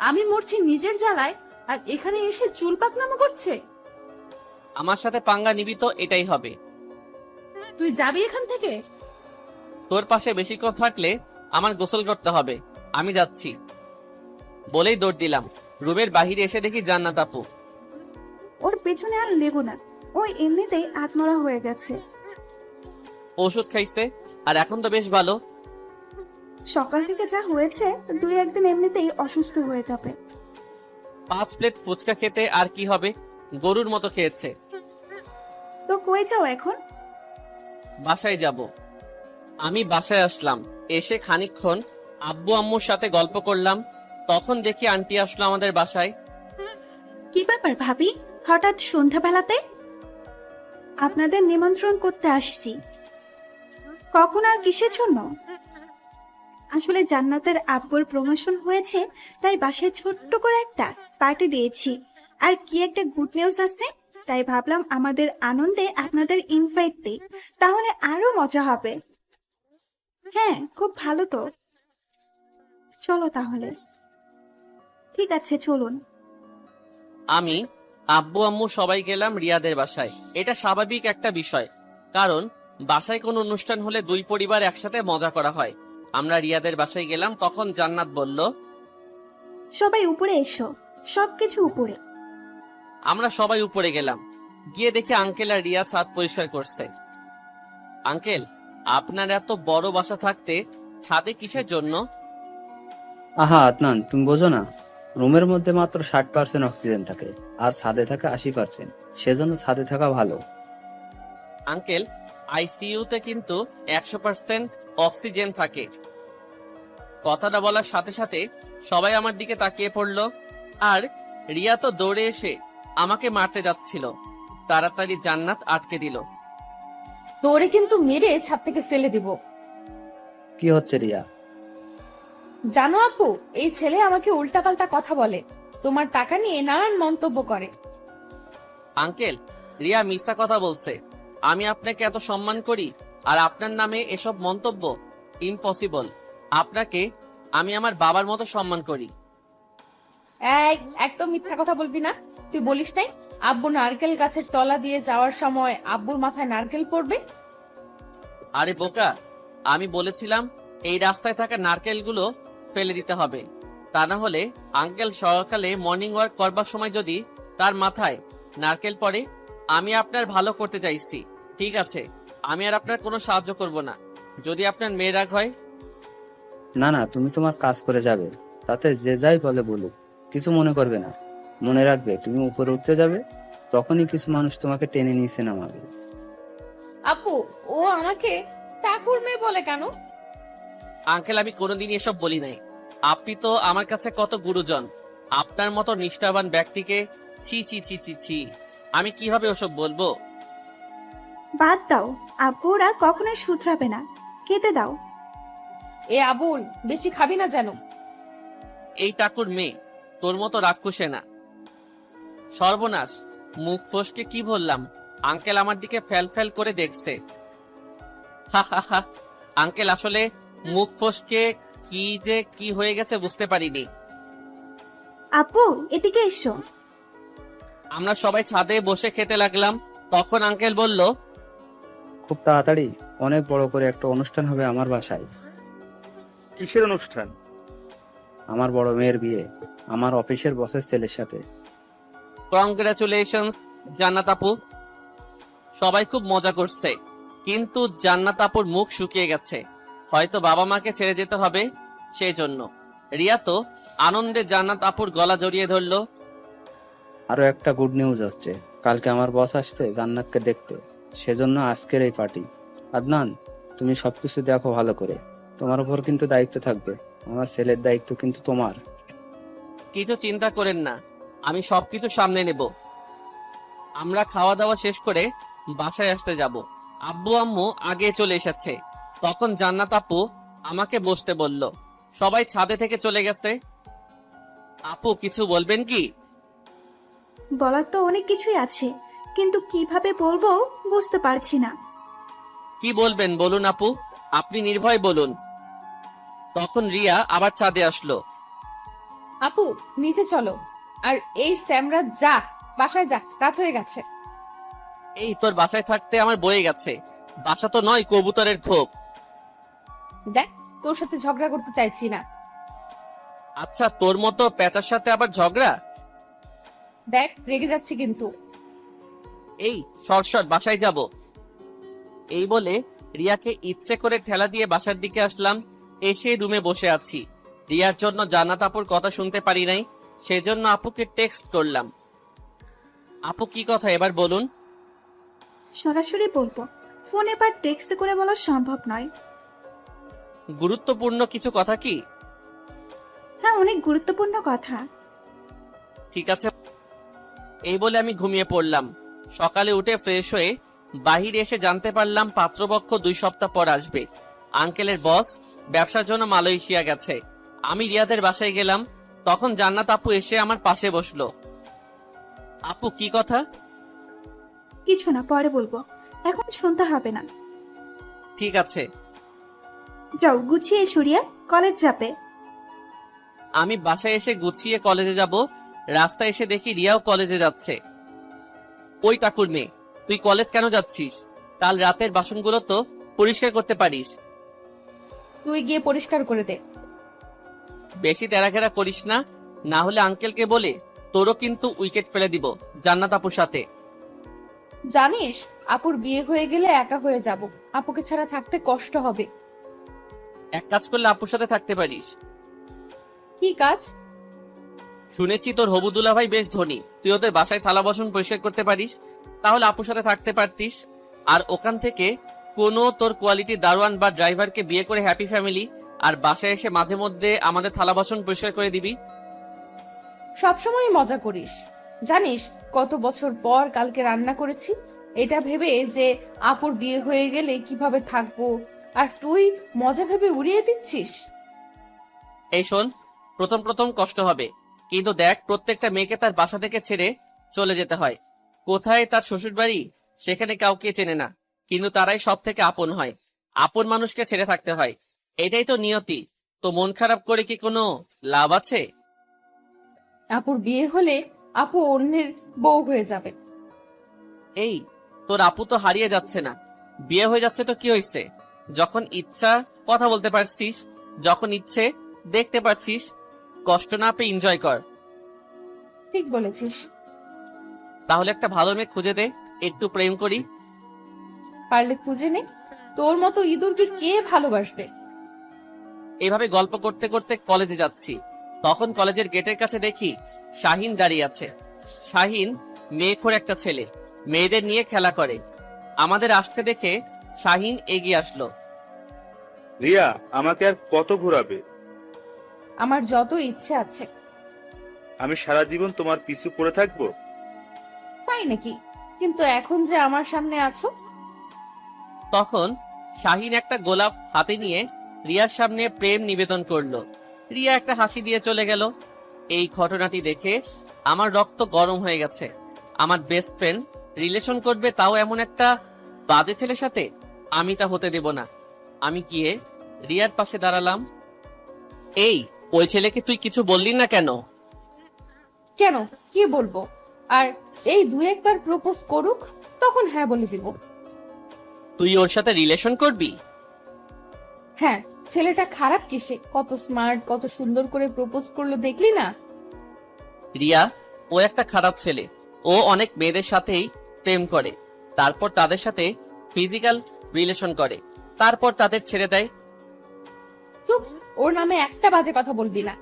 আমি মরছি নিজের জ্বালায়, আর এখানে এসে চুল পাকনামো করছে। আমার সাথে পাঙ্গা নিবি তো এটাই হবে। তুই যাবি এখান থেকে? তোর পাশে বেশিক্ষণ থাকলে আমার গোসল করতে হবে। আমি যাচ্ছি বলেই দৌড় দিলাম। রুমের বাহিরে এসে দেখি জান্নাত আপু। ওর পেছনে আর লেগো না, ওই এমনিতেই আত্মরা হয়ে গেছে। ওষুধ খাইছে আর এখন তো বেশ ভালো। সকাল থেকে যা হয়েছে, 2-1 দিন এমনিতেই অসুস্থ হয়ে যাবে। 5 প্লেট ফুচকা খেতে আর কি হবে, গরুর মতো খেয়েছে। তো কই যাও এখন? বাসায় যাব। আমি বাসায় আসলাম, এসে খানিকক্ষণ আব্বু আম্মুর সাথে গল্প করলাম। তখন দেখি আন্টি আসলো আমাদের বাসায়। কি ব্যাপার ভাবি, হঠাৎ সন্ধ্যাবেলাতে? আপনাদের নিমন্ত্রণ করতে আসছি। কখন আর কিসের জন্য? আসলে জান্নাতের আব্বুর প্রমোশন হয়েছে, তাই বাসায় ছোট্ট করে একটা পার্টি দিয়েছি। আর কি একটা গুড নিউজ আছে, তাই ভাবলাম আমাদের আনন্দে আপনাদের ইনভাইট দিই, তাহলে আরো মজা হবে। হ্যাঁ, খুব ভালো তো। চলো তাহলে। ঠিক আছে, চলুন। আমি, আব্বু আম্মু সবাই গেলাম রিয়াদের বাসায়। এটা স্বাভাবিক একটা বিষয়, কারণ বাসায় কোনো অনুষ্ঠান হলে দুই পরিবার একসাথে মজা করা হয়। আমরা রিয়াদের বাসায় গেলাম, তখন জান্নাত বলল, সবাই উপরে এসো, সবকিছু উপরে। আমরা সবাই উপরে গেলাম। গিয়ে দেখি আঙ্কেল আর রিয়া ছাদ পরিষ্কার করছে। আঙ্কেল, আপনার এত বড় বাসা থাকতে ছাদে কিসের জন্য? আহা আদনান, তুমি বোঝো না, রুমের মধ্যে মাত্র 60% অক্সিজেন থাকে, আর ছাদে থাকে 80%। সেজন্য ছাদে থাকা ভালো। আঙ্কেল, আইসিইউতে কিন্তু 100% অক্সিজেন থাকে। কথাটা বলার সাথে সাথে সবাই আমার দিকে তাকিয়ে পড়ল, আর রিয়া তো দৌড়ে এসে আমাকে মারতে যাচ্ছিল। তাড়াতাড়ি জান্নাত আটকে দিল। তোরে কিন্তু মেরে ছাদ থেকে ফেলে দিব। কি হচ্ছে রিয়া? জানো আপু, এই ছেলে আমাকে উল্টাপাল্টা কথা বলে, তোমার টাকা নিয়ে নানান মন্তব্য করে। আঙ্কেল, রিয়া মিথ্যা কথা বলছে। আমি আপনাকে এত সম্মান করি, আর আপনার নামে এসব মন্তব্য? ইম্পসিবল। আপনাকে আমি আমার বাবার মতো সম্মান করি। এই, একদম মিথ্যা কথা বলবি না। তুই বলিস নাই আব্বু নারকেল গাছের তলা দিয়ে যাওয়ার সময় আব্বুর মাথায় নারকেল পড়বে? আরে বোকা, আমি বলেছিলাম এই রাস্তায় থাকা নারকেলগুলো ফেলে দিতে হবে, তা না হলে আঙ্কেল সকালে মর্নিং ওয়াক করবার সময় যদি তার মাথায় নারকেল পড়ে। আমি আপনার ভালো করতে চাইছি, ঠিক আছে? আমি আর আপনার কোনো সাহায্য করব না। যদি আপনার মেয়ে রাগ হয়। না না, তুমি তোমার কাজ করে যাবে, তাতে যে যাই বলে বলুক, কিছু মনে করবে না। মনে রাখবে, তুমি উপরে উঠতে যাবে, তখনই কিছু মানুষ তোমাকে টেনে নিচে নামাবে। আপু, ও আমাকে ঠাকুর মেয়ে বলে কেন? আঙ্কেল, আমি কোনোদিনই এসব বলি নাই। আপনি তো আমার কাছে কত গুরুজন। আপনার মতো নিষ্ঠাবান ব্যক্তিকে ছি ছি ছি ছি ছি, আমি কিভাবে ওসব বলবো? বাদ দাও, আব্বুরা কখনোই শুধরাবে না, খেতে দাও। এ আবুল, বেশি খাবি না যেন। এই টাকুর মেয়ে তোর মতো রাক্ষসে না। সর্বনাশ, মুখ ফসকে কি বললাম? আঙ্কেল আমার দিকে ফ্যাল ফ্যাল করে দেখছে। হা হা হা। আঙ্কেল, আসলে মুখ ফসকে কি যে কি হয়ে গেছে বুঝতে পারিনি। আপু, এদিকে এসো। আমরা সবাই ছাদে বসে খেতে লাগলাম, তখন আঙ্কেল বলল, খুব তাড়াতাড়ি অনেক বড় করে একটা অনুষ্ঠান হবে আমার বাসায়। কিসের অনুষ্ঠান? আমার বড় মেয়ের বিয়ে, আমার অফিসের বসের ছেলের সাথে। কংগ্রাচুলেশনস জান্নাত আপু। সবাই খুব মজা করছে, কিন্তু জান্নাত আপুর মুখ শুকিয়ে গেছে। হয়তো বাবা মাকে ছেড়ে যেতে হবে সেই জন্য। রিয়া তো আনন্দে জান্নাত আপুর গলা জড়িয়ে ধরলো। আরো একটা গুড নিউজ আসছে, কালকে আমার বস আসছে জান্নাতকে দেখতে, সেজন্য আজকের এই পার্টি। আদনান, তুমি সবকিছু দেখো ভালো করে, তোমার উপর কিন্তু দায়িত্ব থাকবে, আমার ছেলের দায়িত্ব কিন্তু তোমার। কিছু চিন্তা করেন না, আমি সবকিছু সামনে নেব। আমরা খাওয়া দাওয়া শেষ করে বাসায় আসতে যাব। আব্বু আম্মু আগে চলে এসেছে। তখন জান্নাত আপু আমাকে বসতে বলল। সবাই ছাদে থেকে চলে গেছে। আপু, কিছু বলবেন কি? বলার তো অনেক কিছুই আছে, কিন্তু কিভাবে বলবো বুঝতে পারছি না। কি বলবেন বলুন আপু, আপনি নির্ভয় বলুন। তখন রিয়া আবার ছাদে আসলো। আপু, নিচে চলো। আর এই স্যামরা যা, বাসায় যা, রাত হয়ে গেছে। এই, তোর বাসায় থাকতে আমার বয়ে গেছে। বাসা তো নয় কবুতরের খোপ। দেখ, তোর সাথে ঝগড়া করতে চাইছি না। আচ্ছা, তোর মতো পেঁচার সাথে আবার ঝগড়া? দেখ, রেগে যাচ্ছি কিন্তু। এই সর বাসায় যাব। এই বলে রিয়াকে ইচ্ছে করে ঠেলা দিয়ে বাসার দিকে আসলাম। এসে রুমে বসে আছি। রিয়ার জন্য জান্নাত আপুর কথা শুনতে পারি নাই, সেজন্য আপুকে টেক্সট করলাম। আপু, কি কথা এবার বলুন। সরাসরি বলবো, ফোনে বা টেক্সট করে বলা সম্ভব নয়। গুরুত্বপূর্ণ কিছু কথা কি? হ্যাঁ, অনেক গুরুত্বপূর্ণ কথা। ঠিক আছে। এই বলে আমি ঘুমিয়ে পড়লাম। সকালে উঠে ফ্রেশ হয়ে বাহিরে এসে জানতে পারলাম পাত্রপক্ষ 2 সপ্তাহ পর আসবে। আঙ্কেলের বস ব্যবসার জন্য মালয়েশিয়া গেছে। আমি রিয়াদের বাসায় গেলাম, তখন জান্নাত আপু এসে আমার পাশে বসলো। আপু, কি কথা? কিছু না, পরে বলবো, এখন শুনতে হবে না। ঠিক আছে। যাও গুছিয়ে এসো রিয়া, কলেজ যাবে। আমি বাসায় এসে গুছিয়ে কলেজে যাব, রাস্তায় এসে দেখি রিয়াও কলেজে যাচ্ছে। ওই টাকুর মেয়ে, তুই কলেজ কেন যাচ্ছিস? কাল রাতের বাসনগুলো তো পরিষ্কার করতে পারিস। তুই গিয়ে পরিষ্কার করে দে। বেশি তেরাঘেরা করিস না, না হলে আঙ্কেলকে বলে তোরও কিন্তু উইকেট ফেলে দিব জান্নাত আপুর সাথে। জানিস, আপুর বিয়ে হয়ে গেলে একা হয়ে যাব, আপুকে ছাড়া থাকতে কষ্ট হবে। এক কাজ করলে আপুর সাথে থাকতে পারিস। কি কাজ? শুনেছি তোর হবু দুলাভাই বেশ ধনী, তুই ওদের বাসায় থালা বাসন পরিষ্কার করতে পারিস, তাহলে আপুর সাথে থাকতে পারতিস। আর ওখান থেকে কোনো তোর কোয়ালিটি দারোয়ান বা ড্রাইভারকে বিয়ে করে হ্যাপি ফ্যামিলি, আর বাসায় এসে মাঝে মধ্যে আমাদের থালা বাসন পরিষ্কার করে দিবি। সবসময় মজা করিস। জানিস কত বছর পর কালকে রান্না করেছি, এটা ভেবে যে আপুর বিয়ে হয়ে গেলে কিভাবে থাকবো, আর তুই মজা ভেবে উড়িয়ে দিচ্ছিস। এই শোন, প্রথম প্রথম কষ্ট হবে, কিন্তু দেখ প্রত্যেকটা মেয়েকে তার বাসা থেকে ছেড়ে চলে যেতে হয়। কোথায় তার শ্বশুর বাড়ি সেখানে কাউকে চেনে না, কিন্তু তারাই সব থেকে আপন হয়। আপন মানুষকে ছেড়ে থাকতে হয়, এটাই তো নিয়তি। তো মন খারাপ করে কি কোনো লাভ আছে? আপুর বিয়ে হলে আপু অন্যের বউ হয়ে যাবে। এই, তোর আপু তো হারিয়ে যাচ্ছে না, বিয়ে হয়ে যাচ্ছে তো কি হয়েছে? যখন ইচ্ছা কথা বলতে পারছিস, যখন ইচ্ছে দেখতে পারছিস, কষ্ট না পেয়ে এনজয় কর। ঠিক বলেছিস। তাহলে একটা ভালো মেয়ে খুঁজে দে, একটু প্রেম করি। পারলে খুঁজে নে, তোর মতো ইঁদুরকে কে ভালোবাসবে? এভাবে গল্প করতে করতে কলেজে যাচ্ছি, তখন কলেজের গেটের কাছে দেখি শাহিন দাঁড়িয়ে আছে। শাহিন মেয়েখোর একটা ছেলে, মেয়েদের নিয়ে খেলা করে। আমাদের আসতে দেখে শাহিন এগিয়ে আসলো। রিয়া, আমাকে আর কত ঘোরাবে? আমার যত ইচ্ছে আছে। আমি সারা জীবন তোমার পিছু পড়ে থাকবো? তাই নাকি? কিন্তু এখন যে আমার সামনে আছো। তখন শাহিন একটা গোলাপ হাতে নিয়ে রিয়ার সামনে প্রেম নিবেদন করলো। রিয়া একটা হাসি দিয়ে চলে গেল। এই ঘটনাটি দেখে আমার রক্ত গরম হয়ে গেছে। আমার বেস্ট ফ্রেন্ড রিলেশন করবে, তাও এমন একটা বাজে ছেলের সাথে? আমি তা হতে দেব না। আমি গিয়ে রিয়ার পাশে দাঁড়ালাম। এই, ওই ছেলেকে তুই কিছু বললি না কেন? কেন, কি বলবো? আর এই দু একবার প্রপোজ করুক, তখন হ্যাঁ বলে দিব। তুই ওর সাথে রিলেশন করবি? হ্যাঁ, ছেলেটা খারাপ কিসে? কত স্মার্ট, কত সুন্দর করে প্রপোজ করলো, দেখলি না? রিয়া, ও একটা খারাপ ছেলে। ও অনেক মেয়েদের সাথেই প্রেম করে, তারপর তাদের সাথে ফিজিক্যাল রিলেশন করে, তারপর তাদের ছেড়ে দেয়। চুপ, ওর নামে একটা বাজে কথা বলবি না।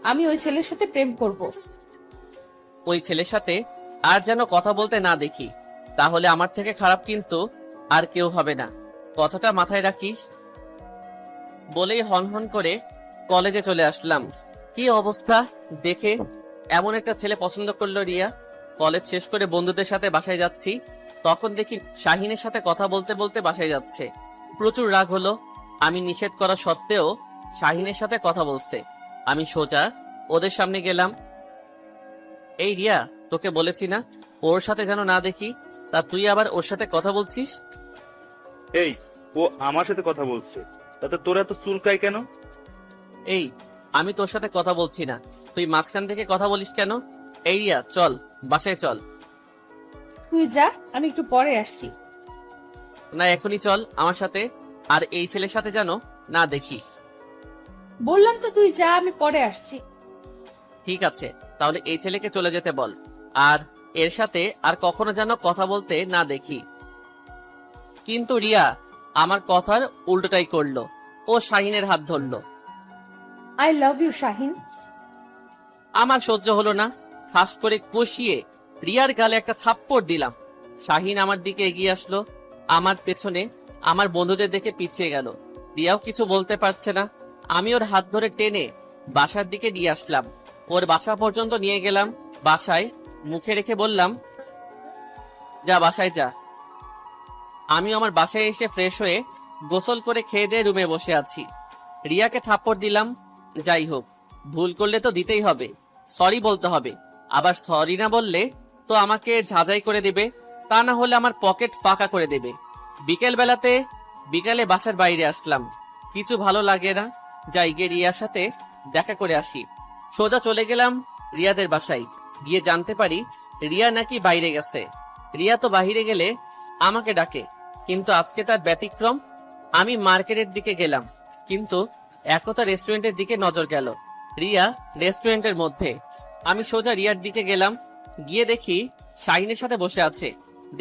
আমি ওই ছেলের সাথে প্রেম করব। ওই ছেলের সাথে আর যেন কথা বলতে না দেখি, তাহলে আমার থেকে খারাপ কিন্তু আর কেউ হবে না, কথাটা মাথায় রাখিস। বলেই হনহন করে কলেজে চলে আসলাম। কি অবস্থা দেখে, এমন একটা ছেলে পছন্দ করলো রিয়া। কলেজ শেষ করে বন্ধুদের সাথে বাসায় যাচ্ছি, তখন দেখি শাহিনের সাথে কথা বলতে বলতে বাসায় যাচ্ছে। প্রচুর রাগ হলো। আমি নিষেধ করা সত্ত্বেও শাহিনের সাথে কথা বলছে। আমি সোজা ওদের সামনে গেলাম। এই রিয়া, তোকে বলেছি না ওর সাথে যেন না দেখি, তা তুই আবার ওর সাথে কথা বলছিস? এই, ও আমার সাথে কথা বলছে, তাতে তোর এত চুলকায় কেন? এই, আমি তোর সাথে কথা বলছি না, তুই মাঝখান থেকে কথা বলিস কেন? এই রিয়া, চল বাসায় চল। তুই যা, আমি একটু পরে আসছি। না, এখনই চল আমার সাথে, আর এই ছেলের সাথে যেন না দেখি। বললাম তো তুই যা, আমি পরে আসছি। ঠিক আছে, তাহলে এই ছেলেকে চলে যেতে বল, আর এর সাথে আর কখনো যেন কথা বলতে না দেখি। কিন্তু রিয়া আমার কথার উল্টোটাই করলো, ও শাহিনের হাত ধরলো। I love you Shahin. আমার সহ্য হলো না, ঠাস করে কষিয়ে রিয়ার গালে একটা থাপ্পড় দিলাম। শাহিন আমার দিকে এগিয়ে আসলো, আমার পেছনে আমার বন্ধুদের দেখে পিছিয়ে গেল। রিয়াও কিছু বলতে পারছে না। আমি ওর হাত ধরে টেনে বাসার দিকে নিয়ে আসলাম, ওর বাসা পর্যন্ত নিয়ে গেলাম। বাসায় মুখে রেখে বললাম, যা বাসায় যা। আমি আমার বাসায় এসে ফ্রেশ হয়ে গোসল করে খেয়ে দিয়ে রুমে বসে আছি। রিয়াকে থাপ্পড় দিলাম। যাই হোক, ভুল করলে তো দিতেই হবে, সরি বলতে হবে। আবার সরি না বললে তো আমাকে ঝাঁঝাই করে দেবে। তা না হলে আমার পকেট ফাঁকা করে দেবে। বিকালে বাসার বাইরে আসলাম, কিছু ভালো লাগে না, যাই গিয়ে রিয়ার সাথে দেখা করে আসি। সোজা চলে গেলাম রিয়াদের বাসায়, গিয়ে জানতে পারি রিয়া নাকি বাইরে গেছে। রিয়া তো বাইরে গেলে আমাকে ডাকে, কিন্তু আজকে তার ব্যতিক্রম। আমি মার্কেটের দিকে গেলাম, কিন্তু একতা রেস্টুরেন্টের দিকে নজর গেল। রিয়া রেস্টুরেন্টের মধ্যে। আমি সোজা রিয়ার দিকে গেলাম, গিয়ে দেখি শাহিনের সাথে বসে আছে।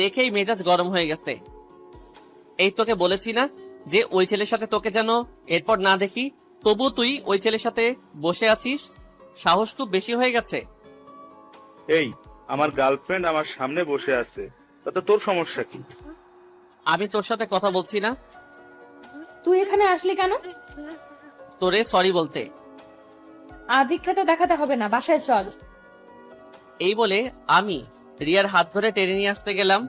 দেখেই মেজাজ গরম হয়ে গেছে। এই তোকে বলেছি না যে ওই ছেলের সাথে তোকে যেন এরপর না দেখি, তবু তুই ওই ছেলের সাথে বসে আছিস। সাহস খুব বেশি হয়ে গেছে। এই, আমার গার্লফ্রেন্ড আমার সামনে বসে আছে, তাতে তোর সমস্যা কি? আমি তোর সাথে কথা বলছি না। তুই এখানে আসলি কেন? তোরে সরি বলতে। আদিক্ষেতা দেখাতে হবে না, বাসায় চল। এই বলে আমি রিয়ার হাত ধরে টেনে নিয়ে আসতে গেলাম,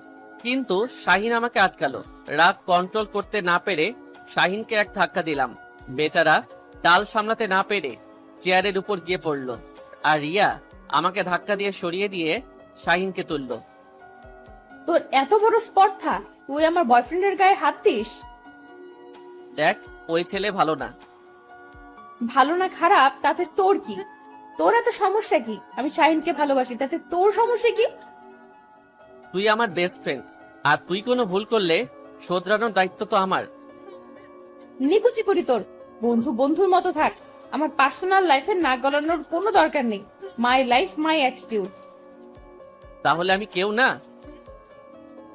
কিন্তু শাহিন আমাকে আটকালো। রাগ কন্ট্রোল করতে না পেরে শাহিনকে এক ধাক্কা দিলাম। বেচারা তাল সামলাতে না পেরে চেয়ারের উপর গিয়ে পড়ল, আর রিয়া আমাকে ধাক্কা দিয়ে সরিয়ে দিয়ে শাহিনকে তুলল। তোর এত বড় স্পর্ধা, তুই আমার বয়ফ্রেন্ডের গায়ে হাত দিস? দেখ, ওই ছেলে ভালো না। ভালো না খারাপ তাতে তোর কি? তোর এত সমস্যা কি? আমি শাহিনকে ভালোবাসি, তাতে তোর সমস্যা কি? তুই আমার বেস্ট ফ্রেন্ড, আর তুই কোনো ভুল করলে শোধরানোর দায়িত্ব তো আমার। নিকুচি করি তোর। বন্ধু বন্ধুর মতো থাক, আমার পার্সোনাল লাইফে নাক গলানোর কোনো দরকার নেই। My life my attitude. তাহলে আমি কেউ না?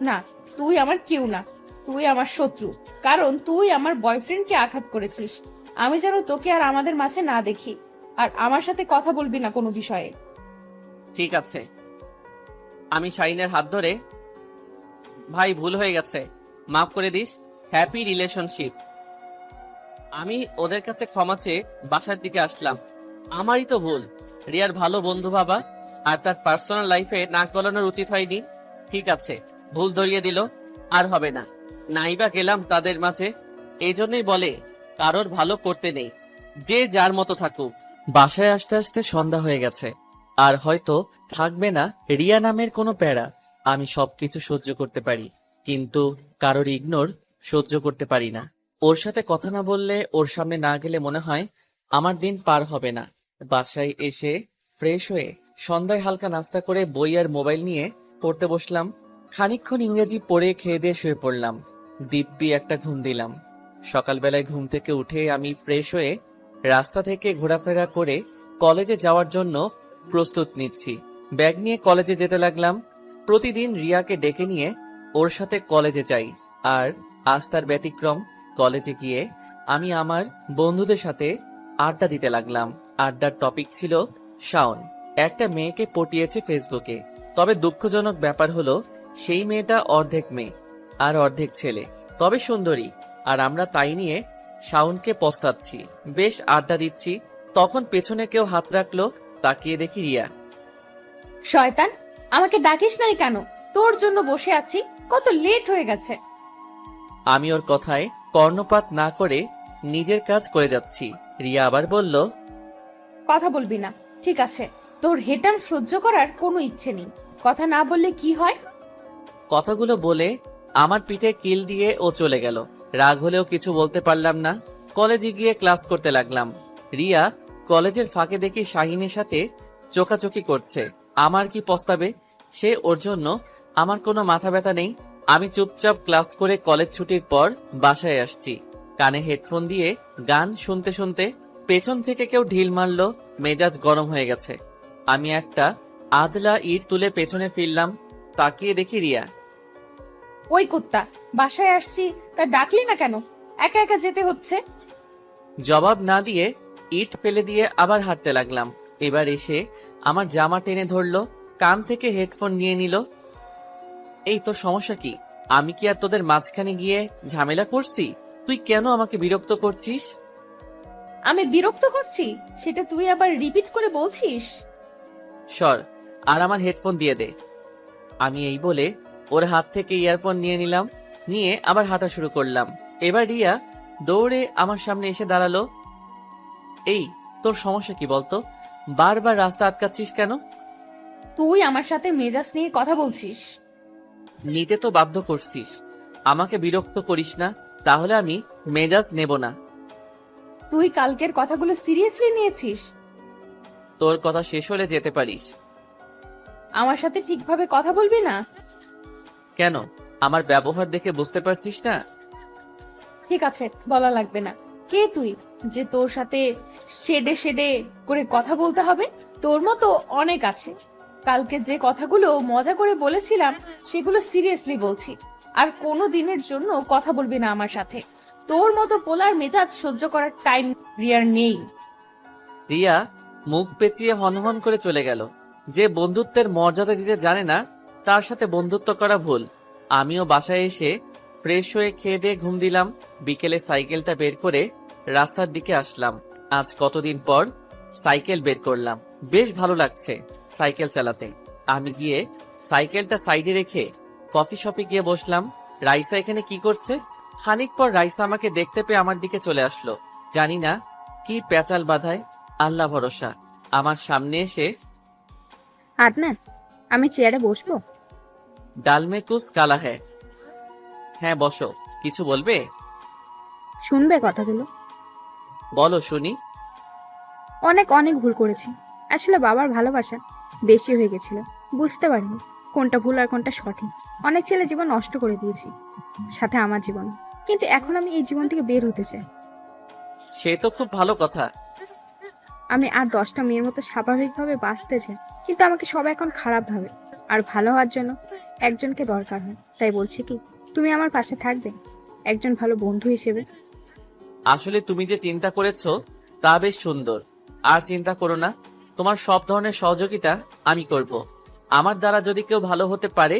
না, তুই আমার কেউ না, তুই আমার শত্রু। কারণ তুই আমার বয়ফ্রেন্ডকে আঘাত করেছিস। আমি যেন তোকে আর আমাদের মাঝে না দেখি, আর আমার সাথে কথা বলবি না কোনো বিষয়ে। ঠিক আছে। আমি শাহিনের হাত ধরে, ভাই ভুল হয়ে গেছে, মাফ করে দিস, হ্যাপি রিলেশনশিপ। আমি ওদের কাছে ক্ষমা চেয়ে বাসার দিকে আসলাম। আমারই তো ভুল, রিয়ার ভালো বন্ধু ভাবা আর তার পার্সোনাল লাইফে নাক গলানোর উচিত হয়নি। ঠিক আছে, ভুল ধরিয়ে দিল, আর হবে না। নাইবা গেলাম তাদের মাঝে। এই জন্যই বলে কারোর ভালো করতে নেই, যে যার মতো থাকুক। বাসায় আসতে আসতে সন্ধ্যা হয়ে গেছে, আর হয়তো থাকবে না রিয়া নামের কোনো প্যারা। আমি সবকিছু সহ্য করতে পারি, কিন্তু কারোর ইগনোর সহ্য করতে পারি না। ওর সাথে কথা না বললে, ওর সামনে না গেলে মনে হয় আমার দিন পার হবে না। বাসায় এসে ফ্রেশ হয়ে সন্ধ্যায় হালকা নাস্তা করে বই আর মোবাইল নিয়ে পড়তে বসলাম। খানিকক্ষণ ইংরেজি পড়ে খেয়ে দিয়ে শুয়ে পড়লাম। দিব্যি একটা ঘুম দিলাম। সকালবেলায় ঘুম থেকে উঠে আমি ফ্রেশ হয়ে রাস্তা থেকে ঘোরাফেরা করে কলেজে যাওয়ার জন্য প্রস্তুত নিচ্ছি। ব্যাগ নিয়ে কলেজে যেতে লাগলাম। প্রতিদিন রিয়াকে ডেকে নিয়ে ওর সাথে কলেজে যাই, আর আজ তার ব্যতিক্রম। কলেজে গিয়ে আমি আমার বন্ধুদের সাথে আড্ডা দিতে লাগলাম। আড্ডার টপিক ছিল শাওন একটা মেয়েকে পটিয়েছে ফেসবুকে। তবে দুঃখজনক ব্যাপার হলো সেই মেয়েটা অর্ধেক মেয়ে আর অর্ধেক ছেলে, তবে সুন্দরী। আর আমরা তাই নিয়ে শাওনকে পস্তাচ্ছি, বেশ আড্ডা দিচ্ছি। তখন পেছনে কেউ হাত রাখলো, তাকিয়ে দেখি রিয়া। শয়তান, আমাকে ডাকিস নাই কেন? তোর জন্য বসে আছি, কত লেট হয়ে গেছে। আমি ওর কথায় কর্ণপাত না করে নিজের কাজ করে যাচ্ছি। রিয়া আবার বলল, কথা বলবি না, ঠিক আছে? তোর হেটাম সহ্য করার কোনো ইচ্ছে নেই। কথা না বললে কি হয়? কথাগুলো বলে আমার পিঠে কিল দিয়ে ও চলে গেল। রাগ হলেও কিছু বলতে পারলাম না। কলেজে গিয়ে ক্লাস করতে লাগলাম। রিয়া কলেজের ফাঁকে দেখি শাহিনের সাথে চোখাচোখি করছে। আমার কি পস্তাবে? সে ওর জন্য আমার কোনো মাথা ব্যথা নেই। আমি চুপচাপ ক্লাস করে কলেজ ছুটির পর বাসায় আসছি। কানে হেডফোন দিয়ে গান শুনতে শুনতে পেছন থেকে কেউ ঢিল মারলো। মেজাজ গরম হয়ে গেছে। আমি একটা আদলা ইট তুলে পেছনে ফিরলাম। তাকিয়ে দেখি রিয়া। ওই কুত্তা, বাসায় আসছি তা ডাকলি না কেন? একা একা যেতে হচ্ছে। জবাব না দিয়ে ইট ফেলে দিয়ে আবার হাঁটতে লাগলাম। এবার এসে আমার জামা টেনে ধরলো, কান থেকে হেডফোন নিয়ে নিল। এই তোর সমস্যা কি? আমি কি আর তোদের মাঝখানে গিয়ে ঝামেলা করছি? তুই কেন আমাকে বিরক্ত করছিস? আমি বিরক্ত করছি সেটা তুই আবার রিপিট করে বলছিস? সর, আর আমার হেডফোন দিয়ে দে। আমি এই বলে ওর হাত থেকে ইয়ারফোন নিয়ে নিলাম, নিয়ে আবার হাঁটা শুরু করলাম। এবার রিয়া দৌড়ে আমার সামনে এসে দাঁড়ালো। এই তোর সমস্যা কি বলতো? বারবার রাস্তা আটকাচ্ছিস কেন? তুই আমার সাথে মেজাজ নিয়ে কথা বলছিস। নিতে তো বাধ্য করছিস, আমাকে বিরক্ত করিস না, তাহলে আমি মেজাজ নেব না। তুই কালকের কথাগুলো সিরিয়াসলি নিয়েছিস? তোর কথা শেষ হলে যেতে পারিস। আমার সাথে ঠিকভাবে কথা বলবি না? কেন, আমার ব্যবহার দেখে বুঝতে পারছিস না? ঠিক আছে, বলা লাগবে না। কে তুই যে তোর সাথে শেডে শেডে করে কথা বলতে হবে? তোর মতো অনেক আছে। কালকে যে কথাগুলো মজা করে বলেছিলাম সেগুলো সিরিয়াসলি বলছি। আর কোনো দিনের জন্য কথা বলবি না আমার সাথে। তোর মতো পোলার মেজাজ সহ্য করার টাইম রিয়ার নেই। রিয়া মুখ পেঁচিয়ে হনহন করে চলে গেল। যে বন্ধুত্বের মর্যাদা দিতে জানে না তার সাথে বন্ধুত্ব করা ভুল। আমিও বাসায় এসে ফ্রেশ হয়ে খেয়ে দিয়ে ঘুম দিলাম। বিকেলে সাইকেলটা বের করে রাস্তার দিকে আসলাম। আজ কতদিন পর সাইকেল বের করলাম, বেশ ভালো লাগছে সাইকেল চালাতে। আমি গিয়ে সাইকেলটা সাইডে রেখে কফি শপে গিয়ে বসলাম। রাইসা এখানে কি করছে? খানিক পর রাইসা আমাকে দেখতে পেয়ে আমার দিকে চলে আসলো। জানি না কি পেঁচাল বাঁধায়, আল্লাহ ভরসা। আমার সামনে এসে, আদনান, আমি চেয়ারে বসবো? ডাল মে কুছ কালা হ্যায়। হ্যাঁ বসো, কিছু বলবে? শুনবে কথাগুলো? বলো শুনি। অনেক অনেক ভুল করেছি। আসলে বাবার ভালোবাসা বেশি হয়ে গেছিল, বুঝতে পারিনি কোনটা ভুল আর কোনটা সঠিক। অনেক ছেলে জীবন নষ্ট করে দিয়েছি, সাথে আমার জীবন। কিন্তু এখন আমি এই জীবন থেকে বের হতে চাই। সে তো খুব ভালো কথা। আমি আর 10টা মেয়ের মতো স্বাভাবিকভাবে বাঁচতে চাই, কিন্তু আমাকে সবাই এখন খারাপ ভাবে। আর ভালো হওয়ার জন্য একজনকে দরকার হয়। তাই বলছি কি, তুমি আমার পাশে থাকবে একজন ভালো বন্ধু হিসেবে? আসলে তুমি যে চিন্তা করেছো তা বেশ সুন্দর। আর চিন্তা করো না, তোমার সব ধরনের সহযোগিতা আমি করব। আমার দ্বারা যদি কেউ ভালো হতে পারে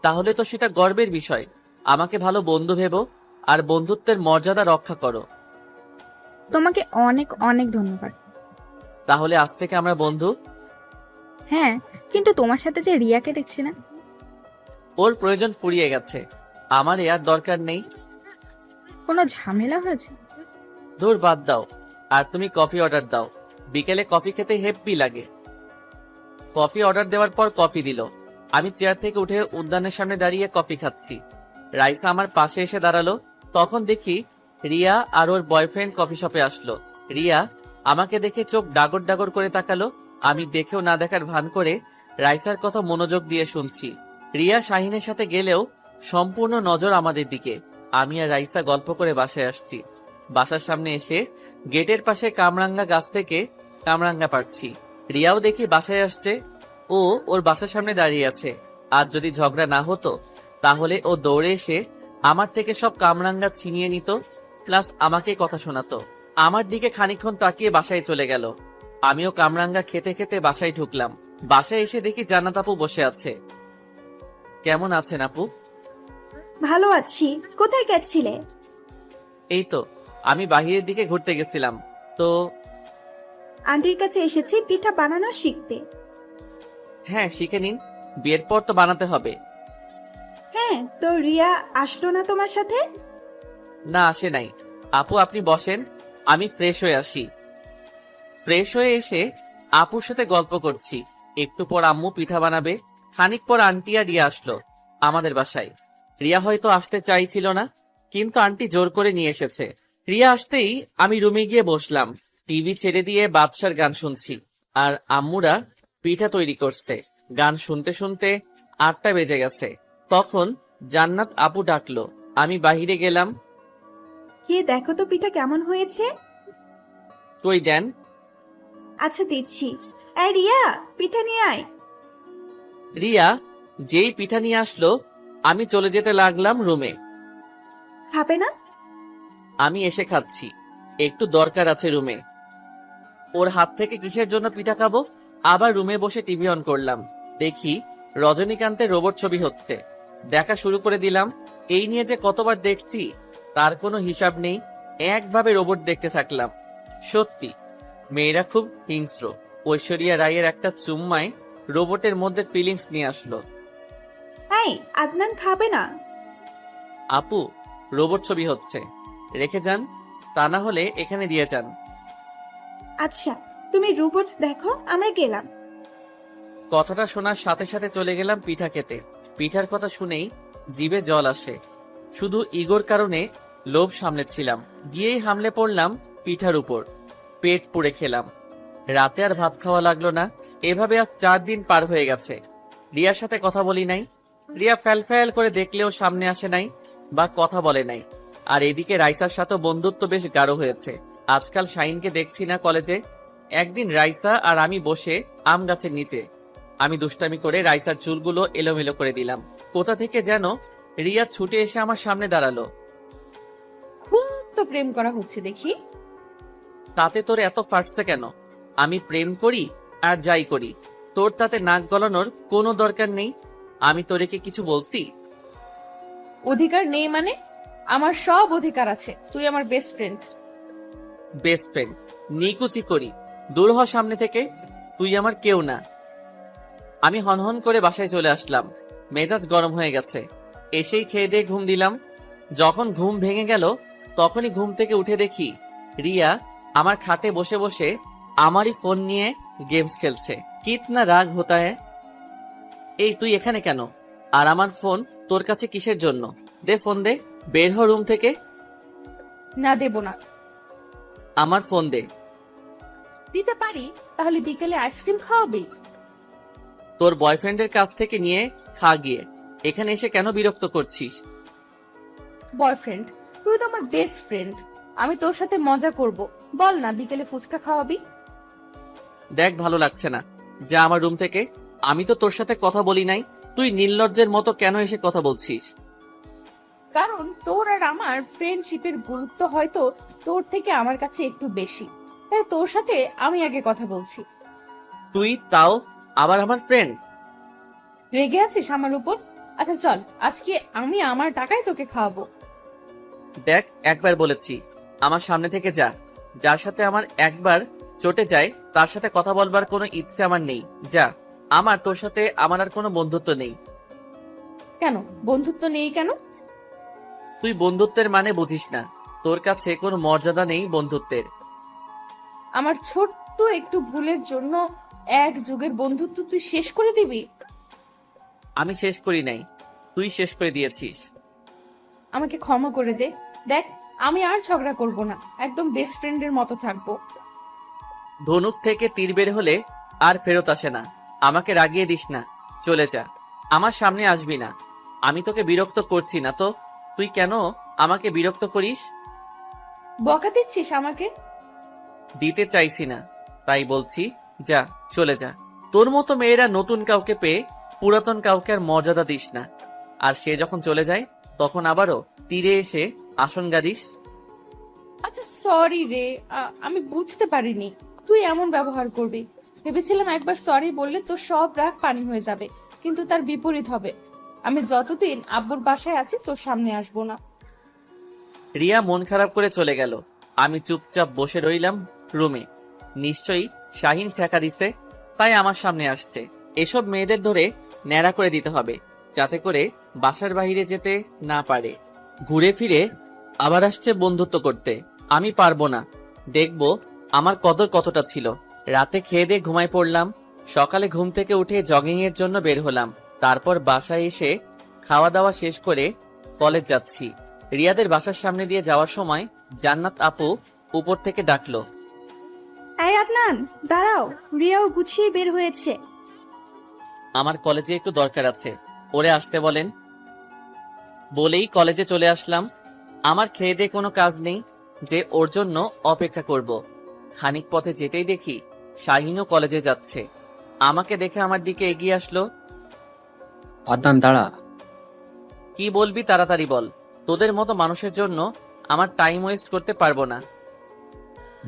তাহলে তো সেটা গর্বের বিষয়। আমাকে ভালো বন্ধু ভেবো আর বন্ধুত্বের মর্যাদা রক্ষা করো। তোমাকে অনেক অনেক ধন্যবাদ। তাহলে আজ থেকে আমরা বন্ধু? হ্যাঁ, কিন্তু তোমার সাথে যে রিয়াকে দেখছি না। ওর প্রয়োজন ফুরিয়ে গেছে, আমার আর দরকার নেই। কোনো ঝামেলা হয়েছে? দূর বাদ দাও। আর তুমি কফি অর্ডার দাও, বিকেলে কফি খেতে হেব্বি লাগে। কফি অর্ডার দেওয়ার পর কফি দিল। আমি চেয়ার থেকে উঠে উদ্যানের সামনে দাঁড়িয়ে কফি খাচ্ছি। রাইসা আমার পাশে এসে দাঁড়ালো। তখন দেখি রিয়া আর ওর বয়ফ্রেন্ড কফি শপে আসলো। রিয়া আমাকে দেখে চোখ ডাগর ডাগর করে তাকালো। আমি দেখেও না দেখার ভান করে রাইসার কথা মনোযোগ দিয়ে শুনছি। রিয়া শাহিনের সাথে গেলেও সম্পূর্ণ নজর আমাদের দিকে। আমি আর রাইসা গল্প করে বাসায় আসছি। বাসার সামনে এসে গেটের পাশে কামরাঙ্গা গাছ থেকে কামরাঙ্গা পাড়ছি। রিয়াও দেখি বাসায় আসছে। ও ওর বাসার সামনে দাঁড়িয়ে আছে। আর যদি ঝগড়া না হতো তাহলে ও দৌড়ে এসে আমার থেকে সব কামরাঙ্গা ছিনিয়ে নিত, প্লাস আমাকে কথা শোনাতো। আমার দিকে খানিকক্ষণ তাকিয়ে বাসায় চলে গেল। আমিও কামরাঙ্গা খেতে খেতে বাসায় ঢুকলাম। বাসায় এসে দেখি জান্নাত আপু বসে আছে। কেমন আছেন আপু? ভালো আছি। কোথায় গেছিলে? এই তো আমি বাহিরের দিকে ঘুরতে গেছিলাম। তো আন্টির কাছে এসেছি পিঠা বানানো শিখতে। হ্যাঁ শিখে নিন, বিয়ের পর তো বানাতে হবে। হ্যাঁ, তো রিয়া আসলো না তোমার সাথে? না আসে নাই। আপু আপনি বসেন, আমি ফ্রেশ হয়ে আসি। ফ্রেশ হয়ে এসে আপুর সাথে গল্প করছি। একটু পর আম্মু পিঠা বানাবে। খানিক পর আন্টি আর রিয়া আসলো আমাদের বাসায়। রিয়া হয়তো আসতে চাইছিল না, কিন্তু আন্টি জোর করে নিয়ে এসেছে। রিয়া আসতেই আমি রুমে গিয়ে বসলাম। টিভি ছেড়ে দিয়ে বাদশার গান শুনছি আর আম্মুরা পিঠা তৈরি করছে। গান শুনতে শুনতে 8টা বেজে গেছে। তখন জান্নাত আপু ডাকলো। আমি বাহিরে গেলাম। কে দেখো তো পিঠা কেমন হয়েছে। কই দেন। আচ্ছা দিচ্ছি। এই রিয়া, পিঠা নিয়ে আয়। রিয়া যেই পিঠা নিয়ে আসলো আমি চলে যেতে লাগলাম রুমে। খাবে না? আমি এসে খাচ্ছি, একটু দরকার আছে রুমে। ওর হাত থেকে কিসের জন্য পিঠা খাবো? আবার রুমে বসে টিভি অন করলাম। দেখি রজনীকান্তের রোবট ছবি হচ্ছে। দেখা শুরু করে দিলাম। এই নিয়ে যে কতবার দেখছি তার কোনো হিসাব নেই। একভাবে রোবট দেখতে থাকলাম। সত্যি মেয়েরা খুব হিংস্র। ঐশ্বরিয়া রায়ের একটা চুম্মায় রোবটের মধ্যে ফিলিংস নিয়ে আসলো। এই আদনান খাবে না? আপু রোবট ছবি হচ্ছে, রেখে যান, তা না হলে এখানে দিয়ে যান। আচ্ছা, তুমি রোবট দেখো, আমরা গেলাম। কথাটা শোনার সাথে সাথে চলে গেলাম পিঠা খেতে। পিঠার কথা শুনেই জিভে জল আসে। শুধু ইগোর কারণে লোভ সামলেছিলাম, গিয়েই হামলে পড়লাম পিঠার উপর। পেট পুড়ে খেলাম। রাতে আর ভাত খাওয়া লাগলো না। এভাবে আজ 4 দিন পার হয়ে গেছে। রিয়ার সাথে কথা বলি নাই। রিয়া ফ্যাল ফ্যাল করে দেখলেও সামনে আসে নাই বা কথা বলে নাই। আর এদিকে রাইসার সাথেও বন্ধুত্ব বেশ গাঢ় হয়েছে। আজকাল শাহিনকে দেখছি না কলেজে। একদিন রাইসা আর আমি বসে আম গাছের নিচে। আমি দুষ্টামি করে রাইসার চুলগুলো এলোমেলো করে দিলাম। কোথা থেকে যেন রিয়া ছুটে এসে আমার সামনে দাঁড়ালো। খুব তো প্রেম করা হচ্ছে দেখি। তাতে তোর এত ফাটছে কেন? আমি প্রেম করি আর যাই করি, তোর তাতে নাক গলানোর কোনো দরকার নেই। আমি তোরে কি কিছু বলছি? অধিকার নেই মানে? আমার সব অধিকার আছে। তুই আমার বেস্ট ফ্রেন্ড। বেস্ট ফ্রেন্ড নিকুচি করি, দূর হ সামনে থেকে। তুই আমার কেউ না। আমি হনহন করে বাসায় চলে আসলাম। মেজাজ গরম হয়ে গেছে। এসেই খেয়ে দিয়ে ঘুম দিলাম। যখন ঘুম ভেঙে গেল তখনই ঘুম থেকে উঠে দেখি রিয়া আমার খাটে বসে বসে আমারই ফোন নিয়ে গেমস খেলছে। কিতনা রাগ হতা হ্যায়। এই তুই এখানে কেন? আর আমার ফোন তোর কাছে কিসের জন্য? দে ফোন দে, বের হ রুম থেকে। না, দেব না। আমার ফোন দে। দিতে পারি, তাহলে বিকেলে আইসক্রিম খাওয়াবি? তোর বয়ফ্রেন্ডের কাছ থেকে নিয়ে খা গিয়ে। এখানে এসে কেন বিরক্ত করছিস? বয়ফ্রেন্ড? তুই তো আমার বেস্ট ফ্রেন্ড। আমি তোর সাথে মজা করব। বল না, বিকেলে ফুচকা খাওয়াবি? দেখ ভালো লাগছে না, যা আমার রুম থেকে। আমি তো তোর সাথে কথা বলি নাই। তুই নির্লজ্জের মতো কেন এসে কথা বলছিস? কারণ তোর আর আমার ফ্রেন্ডশিপের গুরুত্ব হয়তো তোর থেকে আমার কাছে একটু বেশি, তাই তোর সাথে আমি আগে কথা বলছি। তুই তাও আবার আমার ফ্রেন্ড? রেগে আছিস আমার উপর? আচ্ছা চল, আজকে আমি আমার টাকায় তোকে খাওয়াবো। দেখ একবার বলেছি, আমার সামনে থেকে যা। যার সাথে আমার একবার চটে যায় তার সাথে কথা বলবার কোনো ইচ্ছে আমার নেই। যা। আমার তোর সাথে আমার আর কোনো বন্ধুত্ব নেই। কেন বন্ধুত্ব নেই কেন? তুই বন্ধুত্বের মানে বুঝিস না। তোর কাছে কোনো মর্যাদা নেই বন্ধুত্বের। আমার ছোট্ট একটু ভুলের জন্য এক যুগের বন্ধুত্ব তুই শেষ করে দিবি? আমি শেষ করি নাই, তুই শেষ করে দিয়েছিস। আমাকে ক্ষমা করে দে। দেখ, আমি আর ঝগড়া করব না, একদম বেস্ট ফ্রেন্ডের মতো থাকবো। ধনুক থেকে তীর বের হলে আর ফেরত আসে না। আমাকে রাগিয়ে দিস না, চলে যা। আমার সামনে আসবি না। আমি তোকে বিরক্ত করছি না তো তুই কেন আমাকে বিরক্ত করিস? বকা দিচ্ছিস আমাকে? দিতে চাইছি না, তাই বলছি যা, চলে যা। তোর মতো মেয়েরা নতুন কাউকে পেয়ে পুরাতন কাউকে আর মর্যাদা দিস না। আর সে যখন চলে যায় তখন আবারও তীরে এসে আসন গাদিস। আচ্ছা সরি রে, আমি বুঝতে পারিনি তুই এমন ব্যবহার করবি। ভেবেছিলাম একবার সরি বললে তোর সব রাগ পানি হয়ে যাবে, কিন্তু তার বিপরীত হবে। আমি যতদিন আব্বুর বাসায় আছি তোর সামনে আসবো না। রিয়া মন খারাপ করে চলে গেল। আমি চুপচাপ বসে রইলাম রুমে। নিশ্চয়ই শাহিন ছ্যাঁকা দিছে, তাই আমার সামনে আসছে। এসব মেয়েদের ধরে ন্যাড়া করে দিতে হবে, যাতে করে বাসার বাইরে যেতে না পারে। ঘুরে ফিরে আবার আসছে বন্ধুত্ব করতে। আমি পারবো না। দেখবো আমার কদর কতটা ছিল। রাতে খেয়ে দিয়ে ঘুমায় পড়লাম। সকালে ঘুম থেকে উঠে জগিং এর জন্য বের হলাম। তারপর বাসায় এসে খাওয়া দাওয়া শেষ করে কলেজ যাচ্ছি। রিয়াদের বাসার সামনে দিয়ে যাওয়ার সময় জান্নাত আপু উপর থেকে ডাকলো, এই আদনান, দাঁড়াও, রিয়াও গুছিয়ে বের হয়েছে। আমার কলেজে একটু দরকার আছে, ওরে আসতে বলেন। বলেই কলেজে চলে আসলাম। আমার খেয়ে দিয়ে কোনো কাজ নেই যে ওর জন্য অপেক্ষা করব। খানিক পথে যেতেই দেখি শাহিনও কলেজে যাচ্ছে। আমাকে দেখে আমার দিকে এগিয়ে আসলো। আদনান দাঁড়া। কি বলবি তাড়াতাড়ি বল। তোদের মতো মানুষের জন্য আমার টাইম ওয়েস্ট করতে পারবো না।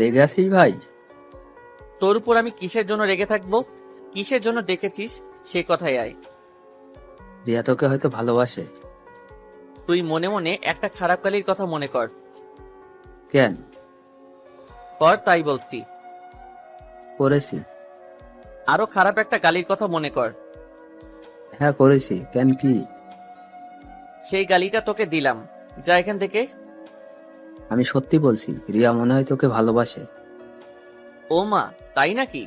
রেগে আছিস ভাই? তোর উপর আমি কিসের জন্য রেগে থাকবো? কিসের জন্য ডেকেছিস সে কথাই আয়। রিয়া তোকে হয়তো ভালোবাসে। তুই মনে মনে একটা খারাপ কালির কথা মনে কর। কেন? কর, তাই বলছি। করেছি। আরো খারাপ একটা গালির কথা মনে কর। হ্যাঁ করেছি। কেন, কি? সেই গালিটা তোকে দিলাম, যা এখান থেকে। আমি সত্যি বলছি, রিয়া মনে হয় তোকে ভালোবাসে। ও মা, তাই নাকি?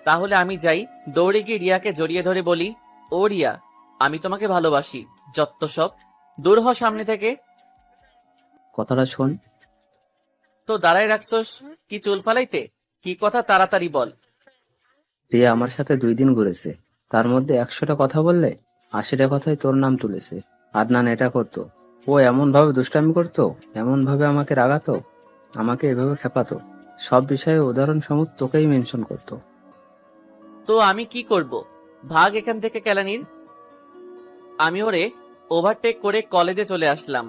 তাহলে আমি যাই। দৌড়ে গিয়ে রিয়াকে জড়িয়ে ধরে বলি, ও রিয়া, আমি তোমাকে ভালোবাসি। যত্ত সব, দূর হ সামনে থেকে। কথাটা শোন। তো দাঁড়ায় রাখছস কি চুল ফালাইতে? কি কথা তাড়াতাড়ি বল। রিয়া আমার সাথে 2 দিন ঘুরেছে, তার মধ্যে 100টা কথা বললে 80টা কথাই তোর নাম তুলেছে। আদনান এটা করতো, ও এমন ভাবে দুষ্টামি করতো, এমন ভাবে আমাকে রাগাতো, আমাকে এভাবে খেপাতো, সব বিষয়ে উদাহরণ সমেত তোকেই মেনশন করতো। তো আমি কি করব? ভাগ এখান থেকে কেলানির। আমি ওরে ওভারটেক করে কলেজে চলে আসলাম।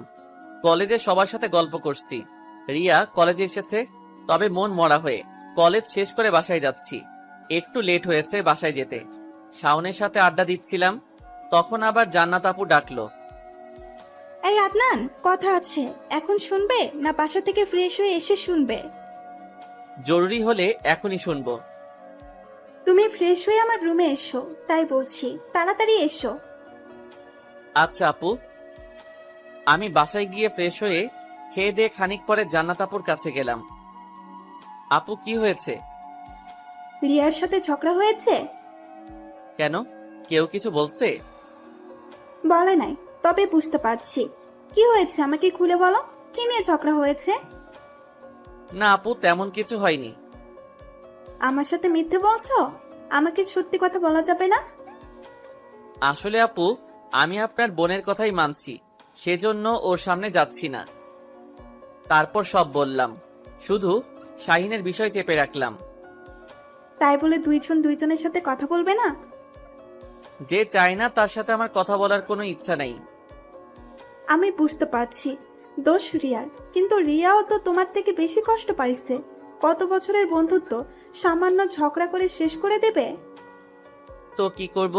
কলেজে সবার সাথে গল্প করছি। রিয়া কলেজে এসেছে, তবে মন মরা হয়ে। কলেজ শেষ করে বাসায় যাচ্ছি। একটু লেট হয়েছে বাসায় যেতে। শাওনের সাথে আড্ডা দিচ্ছিলাম, তখন আবার জান্নাত আপু ডাকলো। এই আদনান, কথা আছে, এখন শুনবে না বাসা থেকে ফ্রেশ হয়ে এসে শুনবে? জরুরি হলে এখনই শুনবো। তুমি ফ্রেশ হয়ে আমার রুমে এসো, তাই বলছি, তাড়াতাড়ি এসো। আচ্ছা আপু। আমি বাসায় গিয়ে ফ্রেশ হয়ে খেয়ে দিয়ে খানিক পরে জান্নাত আপুর কাছে গেলাম। আপু কি হয়েছে? রিয়ার সাথে ঝগড়া হয়েছে? কেন, কেউ কিছু বলছে? বলে নাই, তবে বুঝতে পারছি। কি হয়েছে আমাকে খুলে বলো, কি নিয়ে ঝগড়া হয়েছে? না আপু, তেমন কিছু হয়নি। আমার সাথে মিথ্যে বলছো? আমাকে সত্যি কথা বলা যাবে না? আসলে আপু, আমি আপনার বোনের কথাই মানছি, সেজন্য ওর সামনে যাচ্ছি না। তারপর সব বললাম, শুধু শাহিনের বিষয় চেপে রাখলাম। তাই বলে দুইজন দুইজনের সাথে কথা বলবে না? যে চায় না তার সাথে আমার কথা বলার কোনো ইচ্ছা নাই। আমি বুঝতে পারছি দোষ রিয়ার, কিন্তু রিয়াও তো তোমার থেকে বেশি কষ্ট পাইছে। কত বছরের বন্ধুত্ব সামান্য ঝগড়া করে শেষ করে দেবে? তো কি করব?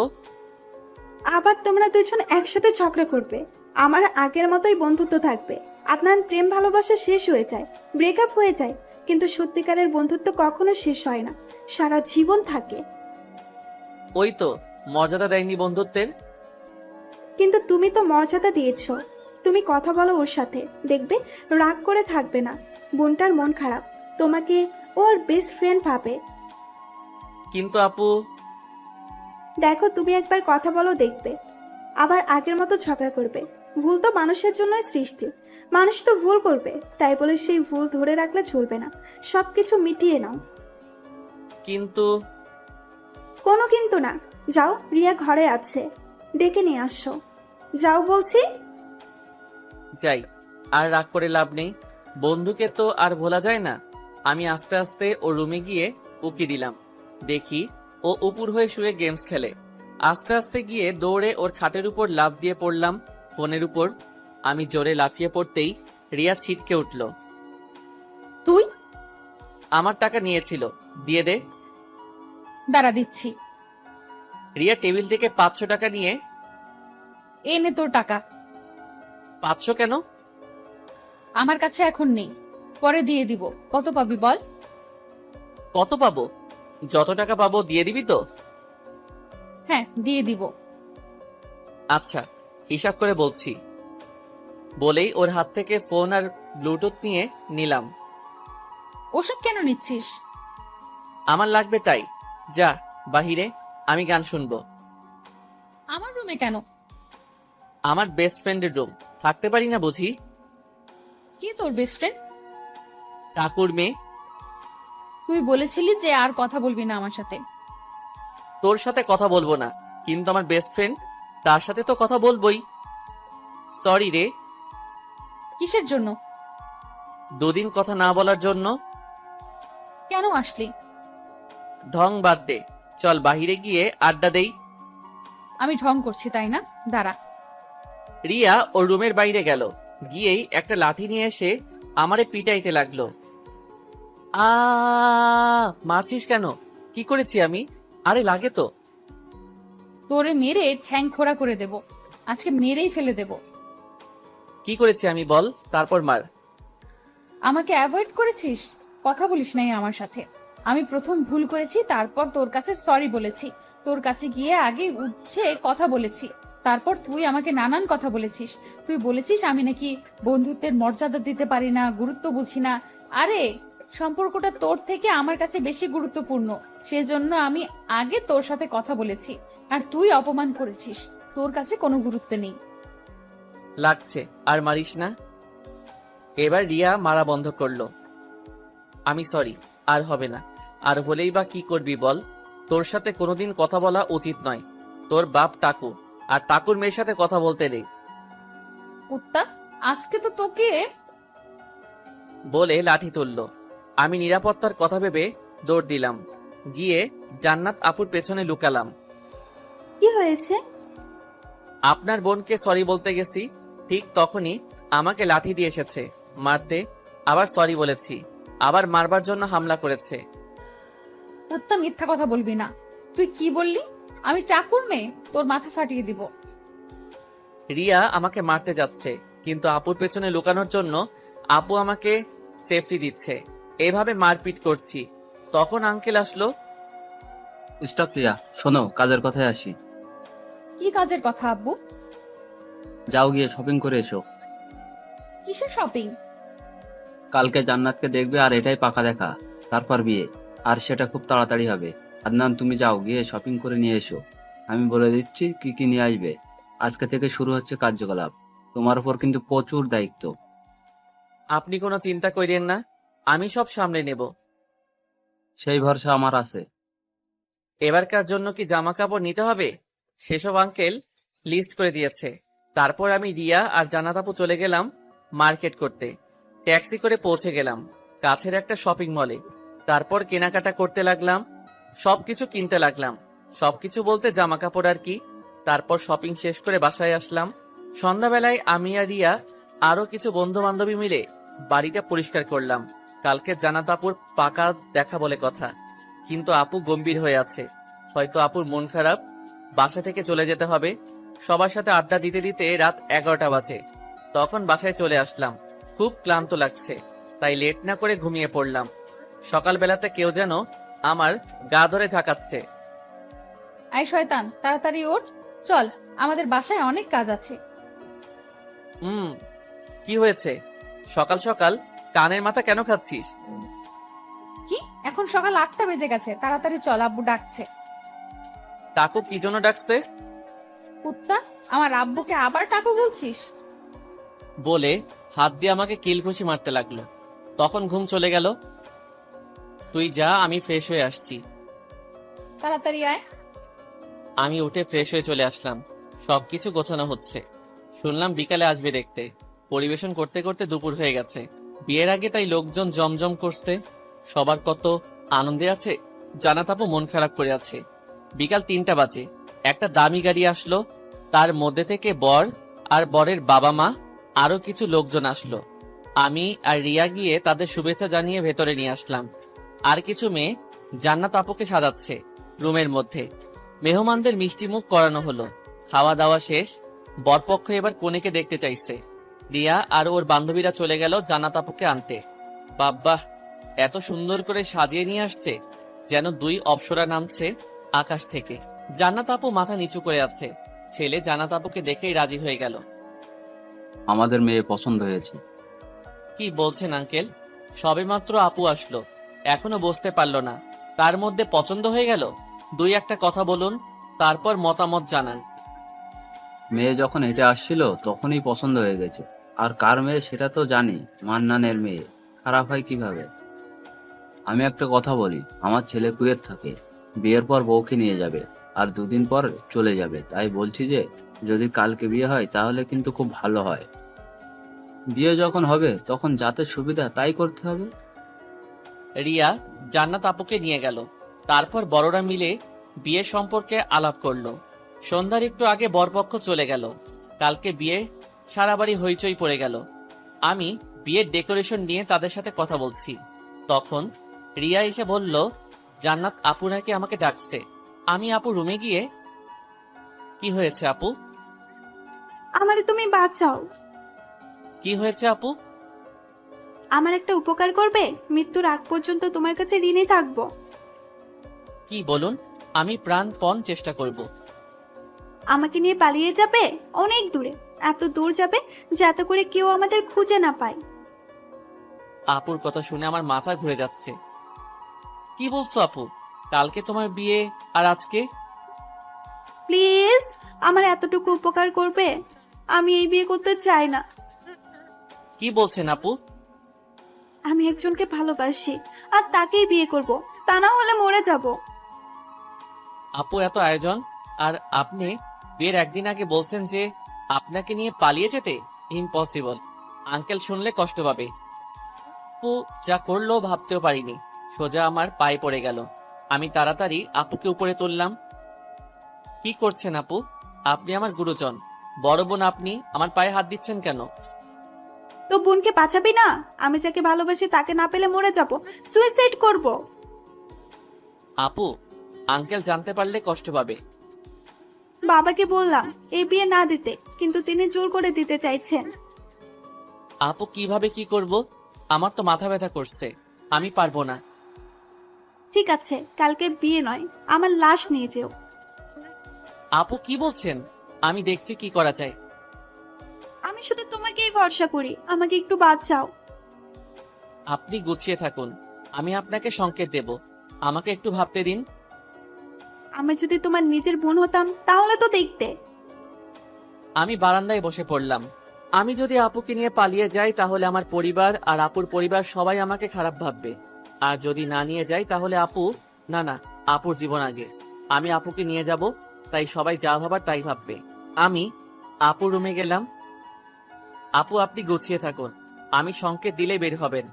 আবার তোমরা দুইজন একসাথে ঝগড়া করবে? আমার আগের মতোই বন্ধুত্ব থাকবে। আপনার প্রেম ভালোবাসা শেষ হয়ে যায়, ব্রেকআপ হয়ে যায়, কিন্তু সত্যিকারের বন্ধুত্ব কখনো শেষ হয় না, সারা জীবন থাকে। ওই তো মর্যাদা দেয়নি বন্ধুত্বের। কিন্তু তুমি তো মর্যাদা দিয়েছো। তুমি কথা বলো ওর সাথে, দেখবে রাগ করে থাকবে না। বোনটার মন খারাপ, তোমাকে ওর বেস্ট ফ্রেন্ড ভাবে। কিন্তু আপু। দেখো, তুমি একবার কথা বলো, দেখবে আবার আগের মতো ঝগড়া করবে। ভুল তো মানুষের জন্যই সৃষ্টি, মানুষ তো ভুল করবে, তাই বলে সেই ভুল ধরে রাখলে চলবে না, সবকিছু মিটিয়ে নাও। কিন্তু কোনো কিন্তু না, যাও, রিয়া ঘরে আছে, ডেকে নিয়ে আসো, যাও বলছি। যাই, আর রাগ করে লাভ নেই। বন্ধুকে তো আর ভোলা যায় না। আমি আস্তে আস্তে ওর রুমে গিয়ে উকি দিলাম। দেখি ও উপুর হয়ে শুয়ে গেমস খেলে। আস্তে আস্তে গিয়ে দৌড়ে ওর খাটের উপর লাফ দিয়ে পড়লাম ফোনের উপর। আমি জোরে লাফিয়ে পড়তেই রিয়া ছিটকে উঠল। তুই? আমার টাকা নিয়েছিল, দিয়ে দে। দাঁড়া, দিচ্ছি। রিয়া টেবিল থেকে 500 টাকা নিয়ে, এনে তোর টাকা। 500 কেন? আমার কাছে এখন নেই, পরে দিয়ে দিব। কত পাবি বল? কত পাবো? যত টাকা পাবো দিয়ে দিবি তো? হ্যাঁ, দিয়ে দিব। আচ্ছা, হিসাব করে বলছি। বলেই ওর হাত থেকে ফোন আর ব্লুটুথ নিয়ে নিলাম। ওসব কেন নিচ্ছিস? আমার লাগবে তাই। যা বাহিরে, আমি গান শুনবো। আমার রুমে কেন? আমার বেস্ট ফ্রেন্ডের রুম, থাকতে পারি না বুঝি? কি তোর বেস্ট ফ্রেন্ড? কাকুর মেয়ে। তুই বলেছিলি যে আর কথা বলবি না আমার সাথে। তোর সাথে কথা বলবো না, কিন্তু আমার বেস্ট ফ্রেন্ড, তার সাথে তো কথা বলবোই। সরি রে। কিসের জন্য? 2 দিন কথা না বলার জন্য। কেন আসলি? ঢং বাদ দে, চল বাহিরে গিয়ে আড্ডা দেই। আমি ঢং করছি তাই না? দাঁড়া। রিয়া ওর রুমের বাইরে গেল, গিয়েই একটা লাঠি নিয়ে এসে আমারে পিটাইতে লাগলো। মারছিস কেন? কি করেছি আমি? আরে লাগে তো। তোরে মেরে ঠ্যাং খোড়া করে দেব, আজকে মেরেই ফেলে দেব। কি করেছি আমি বল, তারপর মার। আমাকে অ্যাভয়েড করেছিস, কথা বলিস নাই আমার সাথে। আমি প্রথম ভুল করেছি, তারপর তোর কাছে সরি বলেছি, তোর কাছে গিয়ে আগে উচ্ছে কথা বলেছি, তারপর তুই আমাকে নানান কথা বলেছিস। তুই বলেছিস আমি নাকি বন্ধুত্বের মর্যাদা দিতে পারি না, গুরুত্ব বুঝি না। আরে সম্পর্কটা তোর থেকে আমার কাছে বেশি গুরুত্বপূর্ণ, সেজন্য আমি আগে তোর সাথে কথা বলেছি। আর তুই অপমান করেছিস, তোর কাছে কোনো গুরুত্ব নেই। লাগছে, আর মারিস না। এবার রিয়া মারা বন্ধ করলো। আমি সরি, আর হবে না। আর হলেই বা কি করবি বল? তোর সাথে কোনোদিন কথা বলা উচিত নয়। তোর বাপ টাকু, আর টাকুর মেয়ের সাথে কথা বলতে নেই। কুত্তা, আজকে তো তোকে। বলে লাঠি তুললো। আমি নিরাপত্তার কথা ভেবে দৌড় দিলাম, গিয়ে জান্নাত আপুর পেছনে লুকালাম। কি হয়েছে? আপনার বোনকে সরি বলতে গেছি, ঠিক তখনই আমাকে লাঠি দিয়ে এসেছে মারতে। আবার সরি বলেছি, আবার মারবার জন্য হামলা করেছে। কুত্তা, মিথ্যা কথা বলবি না। তুই কি বললি? আমি টাকুর মেয়ে? তোর মাথা ফাটিয়ে দিব। রিয়া আমাকে মারতে যাচ্ছে, কিন্তু আপুর পেছনে লুকানোর জন্য আপু আমাকে সেফটি দিচ্ছে। এভাবে মারপিট করছি, তখন আঙ্কেল আসলো। স্টপ রিয়া, শোনো, কাজের কথায় আসি। কি কাজের কথা আব্বু? যাও গিয়ে শপিং করে এসো। কিসের শপিং? কালকে জান্নাতকে দেখবে, আর এটাই পাকা দেখা। তারপর বিয়ে, আর সেটা খুব তাড়াতাড়ি হবে। আদনান, তুমি যাও গিয়ে শপিং করে নিয়ে এসো। আমি বলে দিচ্ছি কি কি নিয়ে আসবে। আজকে থেকে শুরু হচ্ছে কার্যকলাপ। তোমার উপর কিন্তু প্রচুর দায়িত্ব। আপনি কোনো চিন্তা করিয়েন না, আমি সব সামলে নেব। সেই ভরসা আমার আছে। এবারকার জন্য কি জামা কাপড় নিতে হবে? সেসব আঙ্কেল লিস্ট করে দিয়েছে। তারপর আমি রিয়া আর জান্নাত আপু চলে গেলাম মার্কেট করতে। ট্যাক্সি করে পৌঁছে গেলাম কাছের একটা শপিং মলে। তারপর কেনাকাটা করতে লাগলাম, সবকিছু কিনতে লাগলাম। সবকিছু বলতে জামা কাপড় আর কি। তারপর শপিং শেষ করে বাসায় আসলাম। সন্ধ্যাবেলায় আমি আর রিয়া আরো কিছু বন্ধু বান্ধবী মিলে বাড়িটা পরিষ্কার করলাম। কালকে জান্নাত আপুর পাকা দেখা বলে কথা, কিন্তু আপু গম্ভীর হয়ে আছে। হয়তো আপুর মন খারাপ, বাসা থেকে চলে যেতে হবে। সবার সাথে আড্ডা দিতে দিতে রাত 11টা বাজে। তখন বাসায় চলে আসলাম। খুব ক্লান্ত লাগছে, তাই লেট না করে ঘুমিয়ে পড়লাম। সকালবেলাতে কেউ যেন আমার গা ধরে ঝাঁকাচ্ছে। আই শয়তান, তাড়াতাড়ি ওঠ, চল, আমাদের বাসায় অনেক কাজ আছে। কি হয়েছে? সকাল সকাল কানের মাথা কেন খাচ্ছিস? কি, এখন সকাল 8টা বেজে গেছে, তাড়াতাড়ি চল, আব্বু ডাকছে। টাকু কি জন্য ডাকছে? কুত্তা, আমার আব্বুকে আবার টাকু বলছিস? বলে হাত দিয়ে আমাকে কিল ঘুষি মারতে লাগলো। তখন ঘুম চলে গেল। তুই যা, আমি ফ্রেশ হয়ে আসছি। তাড়াতাড়ি আয়। আমি উঠে ফ্রেশ হয়ে চলে আসলাম। সবকিছু গোছানো হচ্ছে। শুনলাম বিকালে আসবে দেখতে। পরিবেশন করতে করতে দুপুর হয়ে গেছে। বিয়ের আগে তাই লোকজন জমজম করছে। সবার কত আনন্দে আছে। জান্নাত আপু মন খারাপ করে আছে। বিকাল 3টা বাজে একটা দামি গাড়ি আসলো। তার মধ্যে থেকে বর আর বরের বাবা মা আরো কিছু লোকজন আসলো। আমি আর রিয়া গিয়ে তাদের শুভেচ্ছা জানিয়ে ভেতরে নিয়ে আসলাম। আর কিছু মেয়ে জান্নাত আপুকে সাজাচ্ছে রুমের মধ্যে। মেহমানদের মিষ্টি মুখ করানো হলো। খাওয়া দাওয়া শেষ। বরপক্ষ এবার কনেকে দেখতে চাইছে। রিয়া আর ওর বান্ধবীরা চলে গেল জান্নাত আপুকে আনতে। বাব্বা, এত সুন্দর করে সাজিয়ে নিয়ে আসছে, যেন 2 অপ্সরা নামছে আকাশ থেকে। জান্নাত আপু মাথা নিচু করে আছে। ছেলে জান্নাত আপুকে দেখেই রাজি হয়ে গেল। আমাদের মেয়ে পছন্দ হয়েছে। কি বলছেন আঙ্কেল? সবেমাত্র আপু আসলো, এখনো বসতে পারলো না, তার মধ্যে পছন্দ হয়ে গেল? 2-1টা কথা বলুন, তারপর মতামত জানান। মেয়ে যখন হেঁটে আসছিল তখনই পছন্দ হয়ে গেছে। আর কার মেয়ে সেটা তো জানি, মান্নানের মেয়ে। খারাপ হয় কিভাবে? আমি একটা কথা বলি, আমার ছেলে কুয়েত থাকে। বিয়ের পর বউকে নিয়ে যাবে, আর 2 দিন পর চলে যাবে। তাই বলছি যে যদি কালকে বিয়ে হয় তাহলে কিন্তু খুব ভালো হয়। বিয়ে যখন হবে তখন যাতে সুবিধা তাই করতে হবে। রিয়া জান্নাত আপুকে নিয়ে গেল। তারপর বড়রা মিলে বিয়ে সম্পর্কে আলাপ করলো। সন্ধ্যার একটু আগে বরপক্ষ চলে গেল। কালকে বিয়ে, সারা বাড়ি হইচই পড়ে গেল। আমি বিয়ের ডেকোরেশন নিয়ে তাদের সাথে কথা বলছি। তখন রিয়া এসে বলল, জান্নাত আপু নাকি আমাকে ডাকছে। আমি আপু রুমে গিয়ে, কি হয়েছে আপু? আমারে তুমি বাঁচাও। কি হয়েছে আপু? আমার একটা উপকার করবে? মৃত্যুর আগ পর্যন্ত তোমার কাছে ঋণী থাকবো। কি বলুন, আমি প্রাণপণ চেষ্টা করব। আমাকে নিয়ে পালিয়ে যাবে অনেক দূরে, এত দূর যাবে যাতে করে কেউ আমাদের খুঁজে না পায়। আপুর কথা শুনে আমার মাথা ঘুরে যাচ্ছে। কি বলছো আপু? কালকে তোমার বিয়ে আর আজকে? প্লিজ আমার এতটুকু উপকার করবে? আমি এই বিয়ে করতে চাই না। কি বলছেন আপু? আমি একজনকে ভালোবাসি আর তাকেই বিয়ে করব, তা না হলে মরে যাব। আপু এত আয়োজন, আর আপনি বিয়ের একদিন আগে বলছেন যে আপনাকে নিয়ে পালিয়ে যেতে? ইম্পসিবল। আঙ্কেল শুনলে কষ্ট পাবে। আপু যা করলো ভাবতেও পারিনি। সোজা আমার পায়ে পড়ে গেল। আমি তাড়াতাড়ি আপুকে উপরে তুললাম। কি করছেন আপু? আপনি আমার গুরুজন, বড় বোন, আপনি আমার পায়ে হাত দিচ্ছেন কেন? তো বোনকে বাঁচাবি না? আমি যাকে ভালোবাসি তাকে না পেলে মরে যাব, সুইসাইড করব। আপু আঙ্কেল জানতে পারলে কষ্ট পাবে। বাবাকে বললাম এই বিয়ে না দিতে, কিন্তু তিনি জোর করে দিতে চাইছেন। আপু কিভাবে কি করব? আমার তো মাথা ব্যথা করছে, আমি পারবো না। ঠিক আছে, কালকে বিয়ে নয়, আমার লাশ নিয়ে যেও। আপু কি বলছেন? আমি দেখছি কি করা যায়। আমি শুধু তোমাকেই ভরসা করি, আমাকে একটু বাঁচাও। আপনি গুছিয়ে থাকুন, আমি আপনাকে সংকেত দেব। আমাকে একটু ভাবতে দিন। আমি যদি তোমার নিজের বোন হতাম তাহলে তো দেখতে। আমি বারান্দায় বসে পড়লাম। আমি যদি আপুকে নিয়ে পালিয়ে যাই তাহলে আমার পরিবার আর আপুর পরিবার সবাই আমাকে খারাপ ভাববে। আর যদি না নিয়ে যাই তাহলে আপু, না না, আপুর জীবন আগে। আমি আপুকে নিয়ে যাব, তাই সবাই যা ভাবার তাই ভাববে। আমি আপুর রুমে গেলাম। আপু আপনি গুছিয়ে থাকুন, আমি সংকেত দিলে বের হবেন।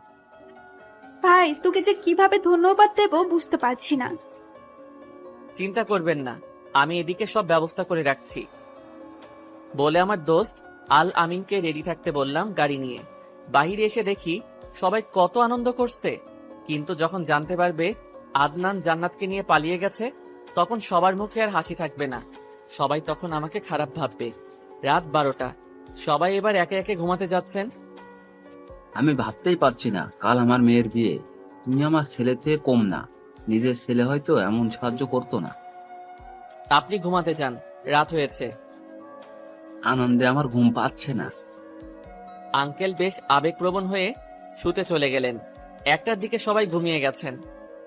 ভাই, তোকে যে কিভাবে ধন্যবাদ দেব বুঝতে পারছি না। চিন্তা করবেন না, আমি এদিকে সব ব্যবস্থা করে রাখছি। বলে আমার দোস্ত আল আমিনকে রেডি থাকতে বললাম গাড়ি নিয়ে। বাহিরে এসে দেখি সবাই কত আনন্দ করছে, কিন্তু যখন জানতে পারবে আদনান জান্নাতকে নিয়ে পালিয়ে গেছে তখন সবার মুখে আর হাসি থাকবে না। সবাই তখন আমাকে খারাপ ভাববে। রাত 12টা, সবাই এবার একে একে ঘুমাতে যাচ্ছেন। আমি ভাবতেই পারছি না কাল আমার মেয়ের বিয়ে। তুমি আমার ছেলে থেকে কম না, নিজের ছেলে হয়তো এমন সাহায্য করতো না। আপনি ঘুমাতে যান, রাত হয়েছে। আনন্দে আমার ঘুম পাচ্ছে না। আঙ্কেল বেশ আবেগপ্রবণ হয়ে শুতে চলে গেলেন। 1টার দিকে সবাই ঘুমিয়ে গেছেন।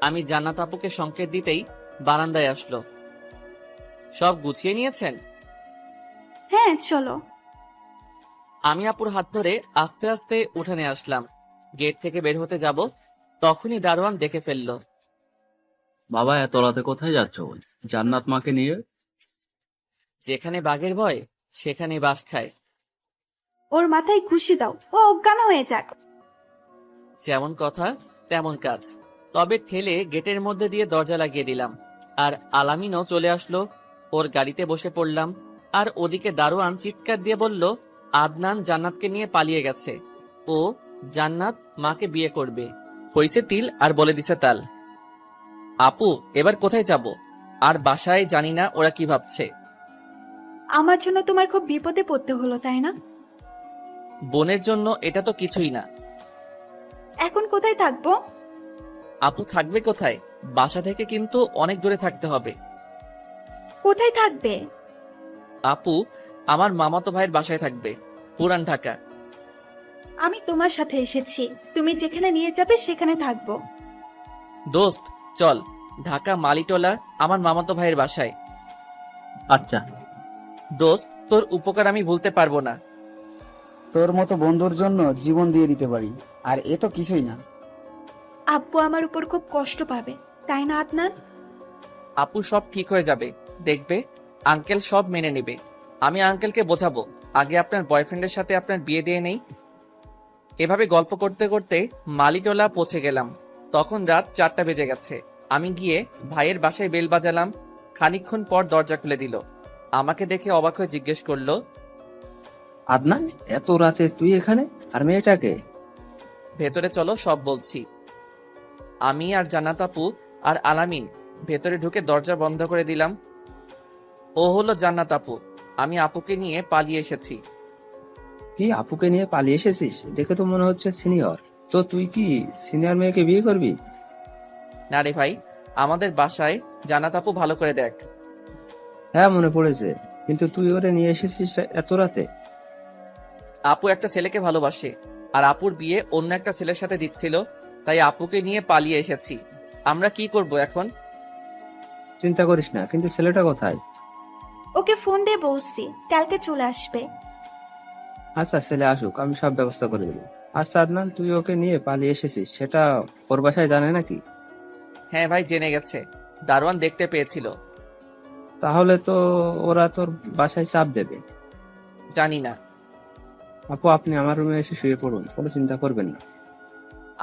আমি জান্নাত আপুকে সংকেত দিতেই বারান্দায় আসলো। সব গুছিয়ে নিয়েছেন? হ্যাঁ চলো। আমি আপুর হাত ধরে আস্তে আস্তে উঠানে আসলাম। গেট থেকে বের হতে যাব, তখনই দারোয়ান দেখে ফেললো। বাবা এত রাতে কোথায় যাচ্ছ? জান্নাত মাকে নিয়ে? যেখানে বাঘের ভয় সেখানে বাস খায়। ওর মাথায় ঘুষি দাও, ও অজ্ঞান হয়ে যাক। যেমন কথা তেমন কাজ। তবে ঠেলে গেটের মধ্যে দিয়ে দরজা লাগিয়ে দিলাম। আর আলামিনও চলে আসলো। ওর গাড়িতে বসে পড়লাম। আর ওদিকে দারোয়ান চিৎকার দিয়ে বলল আদনান জান্নাতকে নিয়ে পালিয়ে গেছে। ও জান্নাত মাকে বিয়ে করবে। হইছে তিল আর বলে দিছে তাল। আপু এবার কোথায় যাব? আর বাসায় জানি না ওরা কি ভাবছে। আমার জন্য তোমার খুব বিপদে পড়তে হলো, তাই না? বোনের জন্য এটা তো কিছুই না। এখন কোথায় থাকবো? আপু থাকবে কোথায়? বাসা থেকে কিন্তু অনেক দূরে থাকতে হবে। কোথায় থাকবে? আপু আমার মামাতো ভাইয়ের বাসায় থাকবে, পুরান ঢাকা। আমি তোমার সাথে এসেছি, তুমি যেখানে নিয়ে যাবে সেখানে থাকবো। দোস্ত চল, ঢাকা মালিটোলা আমার মামাতো ভাইয়ের বাসায়। আচ্ছা। দোস্ত তোর উপকার আমি ভুলতে পারবো না। তোর মতো বন্ধুর জন্য জীবন দিয়ে দিতে পারি, আর এ তো কিছুই না। আব্বু আমার উপর খুব কষ্ট পাবে, তাই না আদনান? আপু সব ঠিক হয়ে যাবে, দেখবে আঙ্কেল সব মেনে নেবে। আমি আঙ্কেলকে বোঝাবো আগে আপনার বয়ফ্রেন্ডের সাথে আপনার বিয়ে দিয়ে নেই। এভাবে গল্প করতে করতে মালিটোলা পৌঁছে গেলাম। তখন রাত 4টা বেজে গেছে। আমি গিয়ে ভাইয়ের বাসায় বেল বাজালাম। খানিকক্ষণ পর দরজা খুলে দিল। আমাকে দেখে অবাক হয়ে জিজ্ঞেস করলো, আদনান এত রাতে তুই এখানে, আর মেয়েটাকে? ভেতরে চলো সব বলছি। আমি আর জান্নাত আপু আর আলামিন ভেতরে ঢুকে দরজা বন্ধ করে দিলাম। ও হলো জান্নাত আপু, আমি আপুকে নিয়ে পালিয়ে এসেছি। কি আপুকে নিয়ে পালিয়ে এসেছিস? দেখে তো মনে হচ্ছে সিনিয়র। তো তুই কি সিনিয়র মেয়েকে বিয়ে করবি? না রে ভাই, আমাদের বাসায় জান্নাত আপু ভালো করে দেখ। হ্যাঁ মনে পড়েছে, কিন্তু তুই ওরে নিয়ে এসেছিস এত রাতে? আপু একটা ছেলেকে ভালোবাসে, আর আপুর বিয়ে অন্য একটা ছেলের সাথে দিচ্ছিল, তাই আপুকে নিয়ে পালিয়ে এসেছি। আমরা কি করব এখন? চিন্তা করিস না, কিন্তু ছেলেটা কোথায়? ওকে ফোন দিয়ে বলছি কালকে চলে আসবে। আচ্ছা, ছেলে আসুক, আমি সব ব্যবস্থা করে দেবো। আচ্ছা আদনান, তুই ওকে নিয়ে পালিয়ে এসেছিস, সেটা ওর বাসায় জানে নাকি? হ্যাঁ ভাই, জেনে গেছে। দারোয়ান দেখতে পেয়েছিল। তাহলে তো ওরা তোর বাসায় চাপ দেবে। জানি না। আপু, আপনি আমার রুমে এসে শুয়ে পড়ুন, কোনো চিন্তা করবেন না।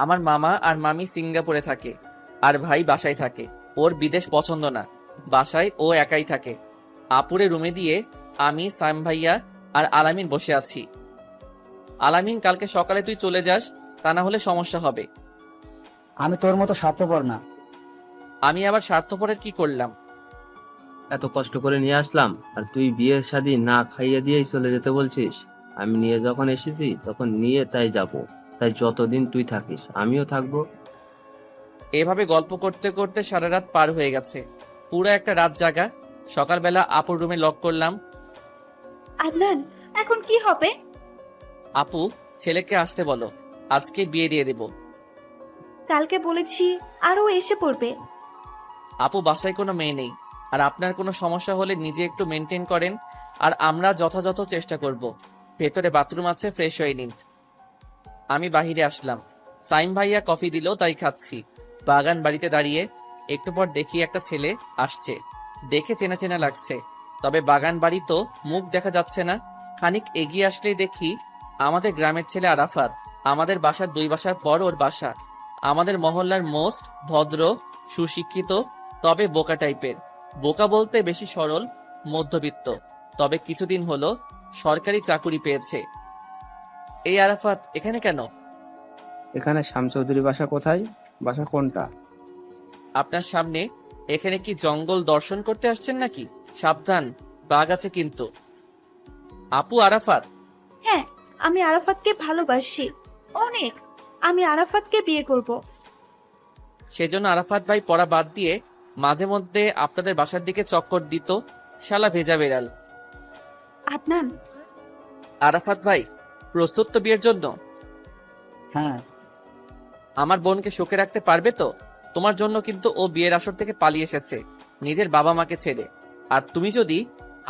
আমার মামা আর মামি সিঙ্গাপুরে থাকে, আর ভাই বাসায় থাকে। ওর বিদেশ পছন্দ না, বাসায় ও একাই থাকে। আপুরে রুমে দিয়ে আমি, সাইম ভাইয়া আর আলামিন বসে আছি। আলামিন, কালকে সকালে তুই চলে যাস, তা না হলে সমস্যা হবে। আমি তোর মতো স্বার্থপর না। আমি আবার স্বার্থপরের কি করলাম? এত কষ্ট করে নিয়ে আসলাম, আর তুই বিয়ের শাদী না খাইয়ে দিয়েই চলে যেতে বলছিস? আমি নিয়ে যখন এসেছি তখন নিয়ে তাই যাব। তাই যতদিন তুই থাকিস আমিও থাকবো। এভাবে গল্প করতে করতে সারা রাত পার হয়ে গেছে। পুরো একটা রাত জাগা। সকালবেলা আপুর রুমে লক করলাম। আদনান, এখন কি হবে? আপু, ছেলেকে আসতে বলো, আজকে বিয়ে দিয়ে দেব। কালকে বলেছি আরও এসে পড়বে। আপু, বাসায় কোনো মেয়ে নেই, আর আপনার কোনো সমস্যা হলে নিজে একটু মেনটেন করেন, আর আমরা যথাযথ চেষ্টা করব। ভেতরে বাথরুম আছে, ফ্রেশ হয়ে নিন। আমি বাহিরে আসলাম। সাইম ভাইয়া কফি দিল, তাই খাচ্ছি। বাগান বাড়িতে দাঁড়িয়ে একটু পর দেখি একটা ছেলে আসছে। দেখে চেনা চেনা লাগছে, তবে বাগান বাড়ি তো মুখ দেখা যাচ্ছে না। খানিক এগিয়ে আসলেই দেখি আমাদের গ্রামের ছেলে আরাফাত। আমাদের বাসার 2 বাসার পর ওর বাসা। আমাদের মহল্লার মোস্ট ভদ্র, সুশিক্ষিত, তবে বোকা টাইপের। বোকা বলতে বেশি সরল, মধ্যবিত্ত, তবে কিছুদিন হলো সরকারি চাকুরি পেয়েছে। এই আরাফাত এখানে কেন? এখানে শাম চৌধুরী বাসা কোথায়? বাসা কোনটা? আপনার সামনে। এখানে কি জঙ্গল দর্শন করতে আসছেন নাকি? সাবধান, বাঘ আছে কিন্তু। আপু, আরাফাত। হ্যাঁ, আমি আরাফাতকে ভালোবাসি অনেক। আমি আরাফাতকে বিয়ে করব। সেজন্য আরাফাত ভাই পড়া বাদ দিয়ে মাঝে মধ্যে আপনাদের বাসার দিকে চক্কর দিত। শালা ভেজা বেড়াল। আদনান, আরাফাত ভাই, প্রস্তুত তো বিয়ের জন্য? হ্যাঁ। আমার বোনকে সুখে রাখতে পারবে তো? তোমার জন্য কিন্তু ও বিয়ের আসর থেকে পালিয়ে এসেছে, নিজের বাবা মাকে ছেড়ে। আর তুমি যদি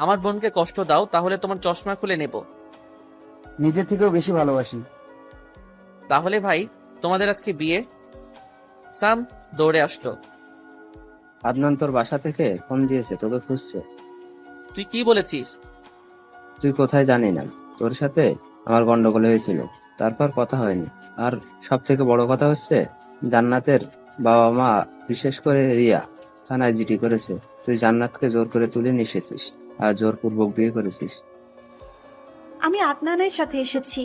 আমার বোনকে কষ্ট দাও, তাহলে তোমার চশমা খুলে নেব। নিজের থেকেও বেশি ভালোবাসি। তাহলে ভাই, তোমাদের আজকে বিয়ে। সাম দৌড়ে আসলো। আদনান তোর বাসা থেকে ফোন দিয়েছে, তোকে খুঁজছে। তুই কি বলেছিস? তুই কোথায় জানি না, তোর সাথে আমার গন্ডগোল হয়েছিল, তারপর কথা হয়নি। আর সব থেকে বড় কথা হচ্ছে, জান্নাতের বাবা মা, বিশেষ করে রিয়া, থানায় জিডি করেছে তুই জান্নাতকে জোর করে তুলে নিয়ে এসেছিস আর জোরপূর্বক বিয়ে করেছিস। আমি আদনানের সাথে এসেছি।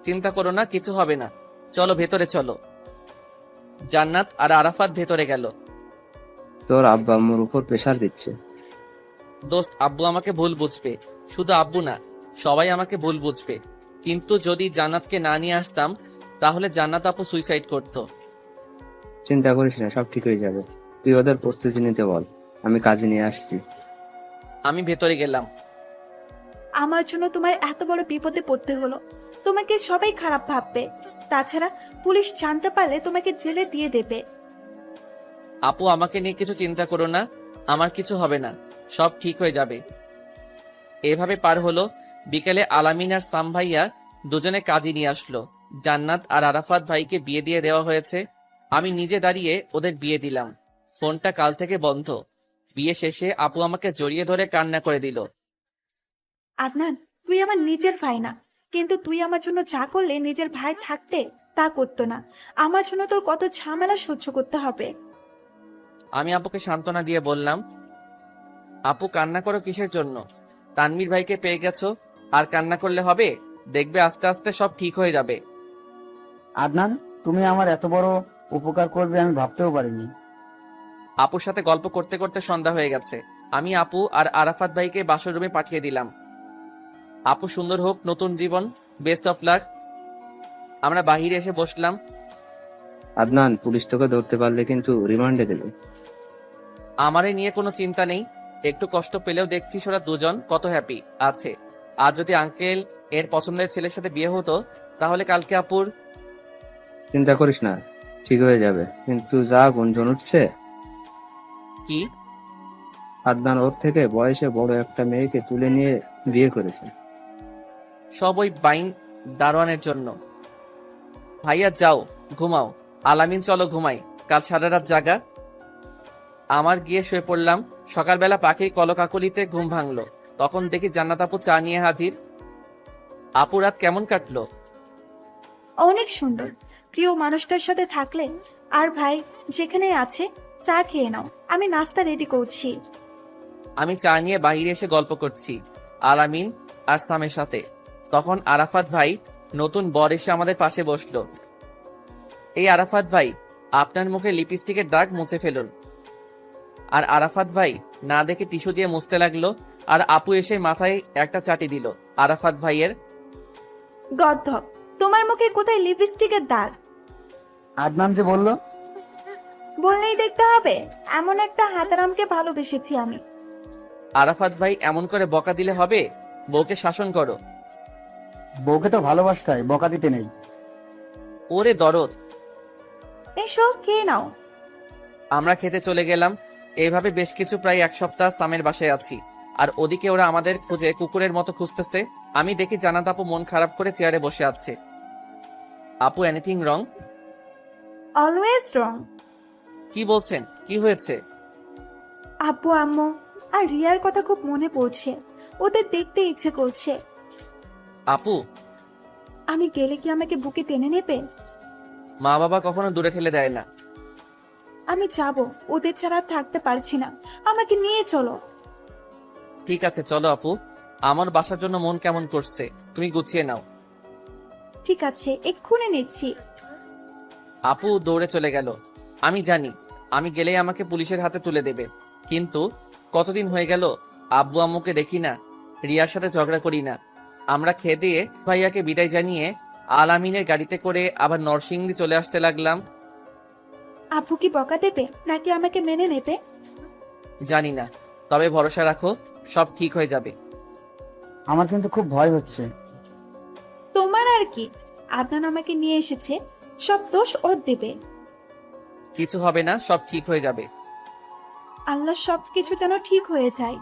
চিন্তা করো না, কিছু হবে না। চলো ভেতরে চলো। জান্নাত আর আরাফাত ভেতরে গেল। তোর আব্বা আম্মুর উপর প্রেশার দিচ্ছে। দোস্ত, আব্বু আমাকে ভুল বুঝবে। শুধু আব্বু না, সবাই আমাকে ভুল বুঝবে। কিন্তু যদি জান্নাতকে না নিয়ে আসতাম, তাহলে জান্নাত আপু সুইসাইড করত। চিন্তা করিস না, সব ঠিক হয়ে যাবে। তুই ওদের প্রস্তুতি নিতে বল, আমি কাজে নিয়ে আসছি। আমি ভেতরে গেলাম। আমার জন্য তোমার এত বড় বিপদে পড়তে হলো। তোমাকে সবাই খারাপ ভাববে। তাছাড়া পুলিশ জানতে পারলে তোমাকে জেলে দিয়ে দেবে। আপু, আমাকে নিয়ে কিছু চিন্তা করো না, আমার কিছু হবে না, সব ঠিক হয়ে যাবে। এভাবে পার হলো। বিকেলে আলামিন আর সাম ভাইয়া দুজনে কাজী নিয়ে আসলো। জান্নাত আর আরাফাত ভাইকে বিয়ে দিয়ে দেওয়া হয়েছে। আমি নিজে দাঁড়িয়ে ওদের বিয়ে দিলাম। ফোনটা কাল থেকে বন্ধ। বিয়ে শেষে আপু আমাকে জড়িয়ে ধরে কান্না করে দিল। আদনান, তুই আমার নিজের ভাই না, কিন্তু তুই আমার জন্য যা করলে নিজের ভাই থাকতে তা করতো না। আমার জন্য তোর কত ঝামেলা সহ্য করতে হবে। আমি আপুকে সান্ত্বনা দিয়ে বললাম, আপু কান্না করো কিসের জন্য? তানভীর ভাইকে পেয়ে গেছো, আর কান্না করলে হবে? দেখবে আস্তে আস্তে সব ঠিক হয়ে যাবে। আদনান, তুমি আমার এত বড় উপকার করবে আমি ভাবতেও পারিনি। আপুর সাথে গল্প করতে করতে সন্ধ্যা হয়ে গেছে। আমি আপু আর আরাফাত ভাইকে বাসর রুমে পাঠিয়ে দিলাম। আপু সুন্দর হোক নতুন জীবন, বেস্ট অফ লাক। আমরা বাহিরে এসে বসলাম। আদনান, পুলিশ তোকে ধরতে পারলে কিন্তু রিমান্ডে দেবে। আমারে নিয়ে কোনো চিন্তা নেই। একটু কষ্ট পেলেও দেখছিস ওরা দুজন কত হ্যাপি আছে। আর যদি আঙ্কেল এর পছন্দের ছেলের সাথে বিয়ে হতো তাহলে কালকে আপুর চিন্তা করিস না, ঠিক হয়ে যাবে। কিন্তু যা গুঞ্জন উঠছে, কি? আদনান ওর থেকে বয়সে বড় একটা মেয়েকে তুলে নিয়ে বিয়ে করেছে। সব ওই বাইন দারোয়ানের জন্য। ভাইয়া যাও ঘুমাও, আলামিন চলো ঘুমাই, কাল সারা রাত জাগা। আমার গিয়ে শুয়ে পড়লাম। সকালবেলা পাখির কলকাকলিতে ঘুম ভাঙলো, তখন দেখি জান্নাত আপু চা নিয়ে হাজির। আপু রাত কেমন কাটলো? অনেক সুন্দর। প্রিয় মানুষটার সাথে থাকলে। আর ভাই যেখানে আছে চা খেয়ে নাও, আমি নাস্তা রেডি করছি। আমি চা নিয়ে বাইরে এসে গল্প করছি আলামিন আর সামের সাথে। তখন আরাফাত ভাই নতুন বর এসে আমাদের পাশে বসলো। এই আরাফাত ভাই, আপনার মুখে লিপস্টিকের দাগ মুছে ফেলুন। আর আরাফাত ভাই না দেখে টিস্যু দিয়ে মুছতে লাগলো। আর আপু এসে মাথায় একটা চাটি দিল আরাফাত ভাইয়ের। গদ্ধপ, তোমার মুখে কোথায় লিপস্টিকের দাগ? আদনান যে বলল। বললেই দেখতে হবে? এমন একটা হাতারামকে ভালোবেসেছি আমি। আরাফাত ভাই এমন করে বকা দিলে হবে? বউকে শাসন করো। বউকে তো ভালোবাসতে হয়, বকা দিতে নেই। ওরে দরদ। এসো খেয়ে নাও। আমরা খেতে চলে গেলাম। এইভাবে বেশ কিছু প্রায় এক সপ্তাহ সামের বাসায় আছি। আর ওদিকে ওরা আমাদের খুঁজে কুকুরের মতো খুঁজতেছে। আমি দেখি জান্নাত আপু মন খারাপ করে চেয়ারে বসে আছে। আপু, এনিথিং রং? অলওয়েজ রং। কি বলছেন? কি হয়েছে? আব্বু আম্মু আর রিয়ার কথা খুব মনে পড়ছে, ওদের দেখতে ইচ্ছে করছে। আপু, আমি গেলে কি আমাকে বুকে টেনে নেবে? মা বাবা কখনো দূরে ঠেলে দেয় না। আমি যাব, ওদের ছাড়া আর থাকতে পারছি না, আমাকে নিয়ে চলো। ঠিক আছে চলো আপু, আমার বাসার জন্য মন কেমন করছে, তুমি গুছিয়ে নাও। ঠিক আছে, এক্ষুনি নিচ্ছি। আপু দৌড়ে চলে গেল। আমি জানি আমি গেলেই আমাকে পুলিশের হাতে তুলে দেবে, কিন্তু কতদিন হয়ে গেল আব্বু আম্মুকে দেখি না, রিয়ার সাথে ঝগড়া করি না। আমরা খেয়ে দিয়ে ভাইয়াকে বিদায় জানিয়ে আলামিনের গাড়িতে করে আবার নরসিংদী চলে আসতে লাগলাম। আব্বু কি বকা দেবে নাকি আমাকে মেনে নেবে? জানি না, তবে ভরসা রাখো, সব ঠিক হয়ে যাবে। আমার কিন্তু খুব ভয় হচ্ছে। তোমার আর কি, আদনান আমাকে নিয়ে এসেছে, সব দোষ ওর দেবে। কিছু হবে না, সব ঠিক হয়ে যাবে। আল্লাহ সবকিছু যেন ঠিক হয়ে যায়।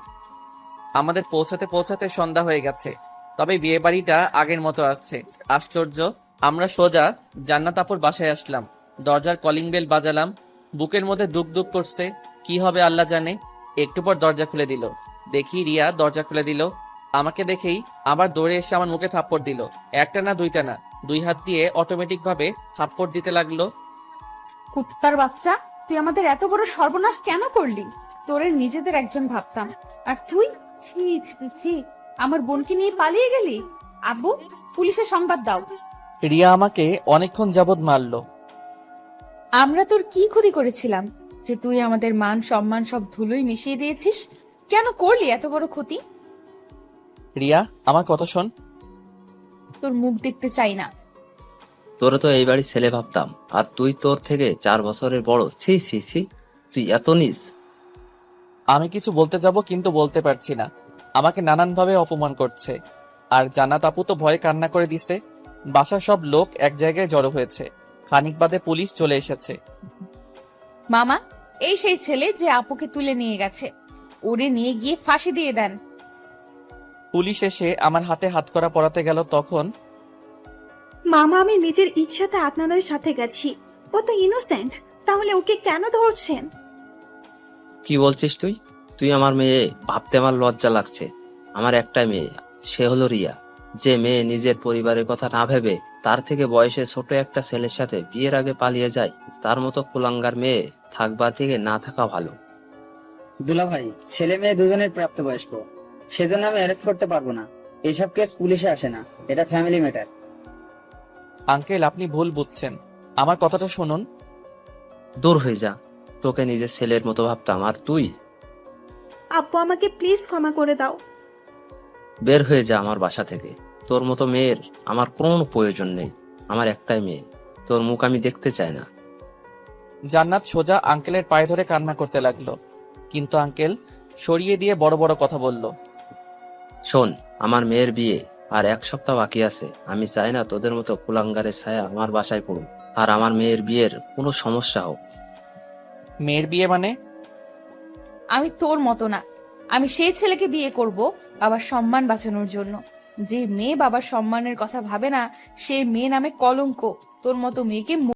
আমাদের পৌঁছাতে পৌঁছাতে সন্ধ্যা হয়ে গেছে, তবে বিয়ে বাড়িটা আগের মতো আসছে। আশ্চর্য, আমরা সোজা জান্নাত আপুর বাসায় আসলাম। দরজার কলিং বেল বাজালাম, বুকের মধ্যে দুক দুক করছে, কি হবে আল্লাহ জানে। একটু পর দরজা খুলে দিল, দেখি রিয়া দরজা খুলে দিল। আমাকে দেখেই আবার দৌড়ে এসে আমার মুখে থাপ্পড় দিল। একটা না দুইটা না, 2 হাত দিয়ে অটোমেটিক ভাবে থাপ্পড় দিতে লাগলো। কুত্তার বাচ্চা, তুই আমাদের এত বড় সর্বনাশ কেন করলি? তোরে নিজেদের একজন ভাবতাম, আর তুই ছি ছি ছি, ছি, আমার বোনকে নিয়ে পালিয়ে গেলি। আব্বু, পুলিশে সংবাদ দাও। রিয়া আমাকে অনেকক্ষণ যাবৎ মারলো। আমরা তোর কি ক্ষতি করেছিলাম যে তুই আমাদের মান সম্মান সব ধুলোই মিশিয়ে দিয়েছিস? কেন করলি এত বড় ক্ষতি? রিয়া, আমার কথা শোন। তোর মুখ দেখতে চাই না। তোরা তো এই বাড়ির ছেলে ভাবতাম, আর তুই তোর থেকে 4 বছরের বড়। ছি ছি ছি, তুই এত নিস। আমি কিছু বলতে যাব কিন্তু বলতে পারছি না, আমাকে নানানভাবে অপমান করছে। আর জান্নাত আপু তো ভয়ে কান্না করে দিছে। বাসার সব লোক এক জায়গায় জড়ো হয়েছে। খানিক বাদে পুলিশ চলে এসেছে। মামা, এই সেই ছেলে যে আপুকে তুলে নিয়ে গেছে, ওরে নিয়ে গিয়ে ফাঁসি দিয়ে দেন। পুলিশ এসে আমার হাতে হাতকড়া পরাতে গেল, তখন মামা, আমি নিজের ইচ্ছাতে আদনানের সাথে গেছি, ও তো ইনোসেন্ট, তাহলে ওকে কেন ধরছেন? কি বলছিস তুই? তুই আমার মেয়ে ভাবতে আমার লজ্জা লাগছে। আমার একটাই মেয়ে, সে হলো রিয়া। যে মেয়ে নিজের পরিবারের কথা না ভেবে তার থেকে বয়সে ছোট একটা ছেলের সাথে বিয়ের আগে পালিয়ে যায়, তার মতো কুলাঙ্গার মেয়ে থাকবার থেকে না থাকা ভালো। দুলা ভাই, ছেলে মেয়ে দুজনের প্রাপ্তবয়স্ক, সেজন্য আমি অ্যারেস্ট করতে পারবো না। এইসব কেস পুলিশে আসে না, এটা ফ্যামিলি ম্যাটার। আঙ্কেল, আপনি ভুল বুঝছেন, আমার কথাটা শুনুন। দূর হয়ে যা, তোকে নিজের ছেলের মতো ভাবতাম, আর তুই। আব্বু, আমাকে প্লিজ ক্ষমা করে দাও। বের হয়ে যা আমার বাসা থেকে। তোর মতো মেয়ের আমার কোনো প্রয়োজন নেই। আমার একটাই মেয়ে, তোর মুখ আমি দেখতে চাই না। জান্নাত সোজা আঙ্কেলের পায়ে ধরে কান্না করতে লাগলো, কিন্তু আঙ্কেল সরিয়ে দিয়ে বড় বড় কথা বলল। শোন, আমার মেয়ের বিয়ে আর 1 সপ্তাহ বাকি আছে। আমি চাই না তোদের মতো কুলাঙ্গারের ছায়া আমার বাসায় পড়ুক, আর আমার মেয়ের বিয়ের কোনো সমস্যা হোক। মেয়ের বিয়ে মানে? আমি তোর মতো না, আমি সেই ছেলেকে বিয়ে করব বাবার সম্মান বাঁচানোর জন্য। যে মেয়ে বাবার সম্মানের কথা ভাবে না, সে মেয়ে নামে কলঙ্ক। তোর মতো মেয়েকে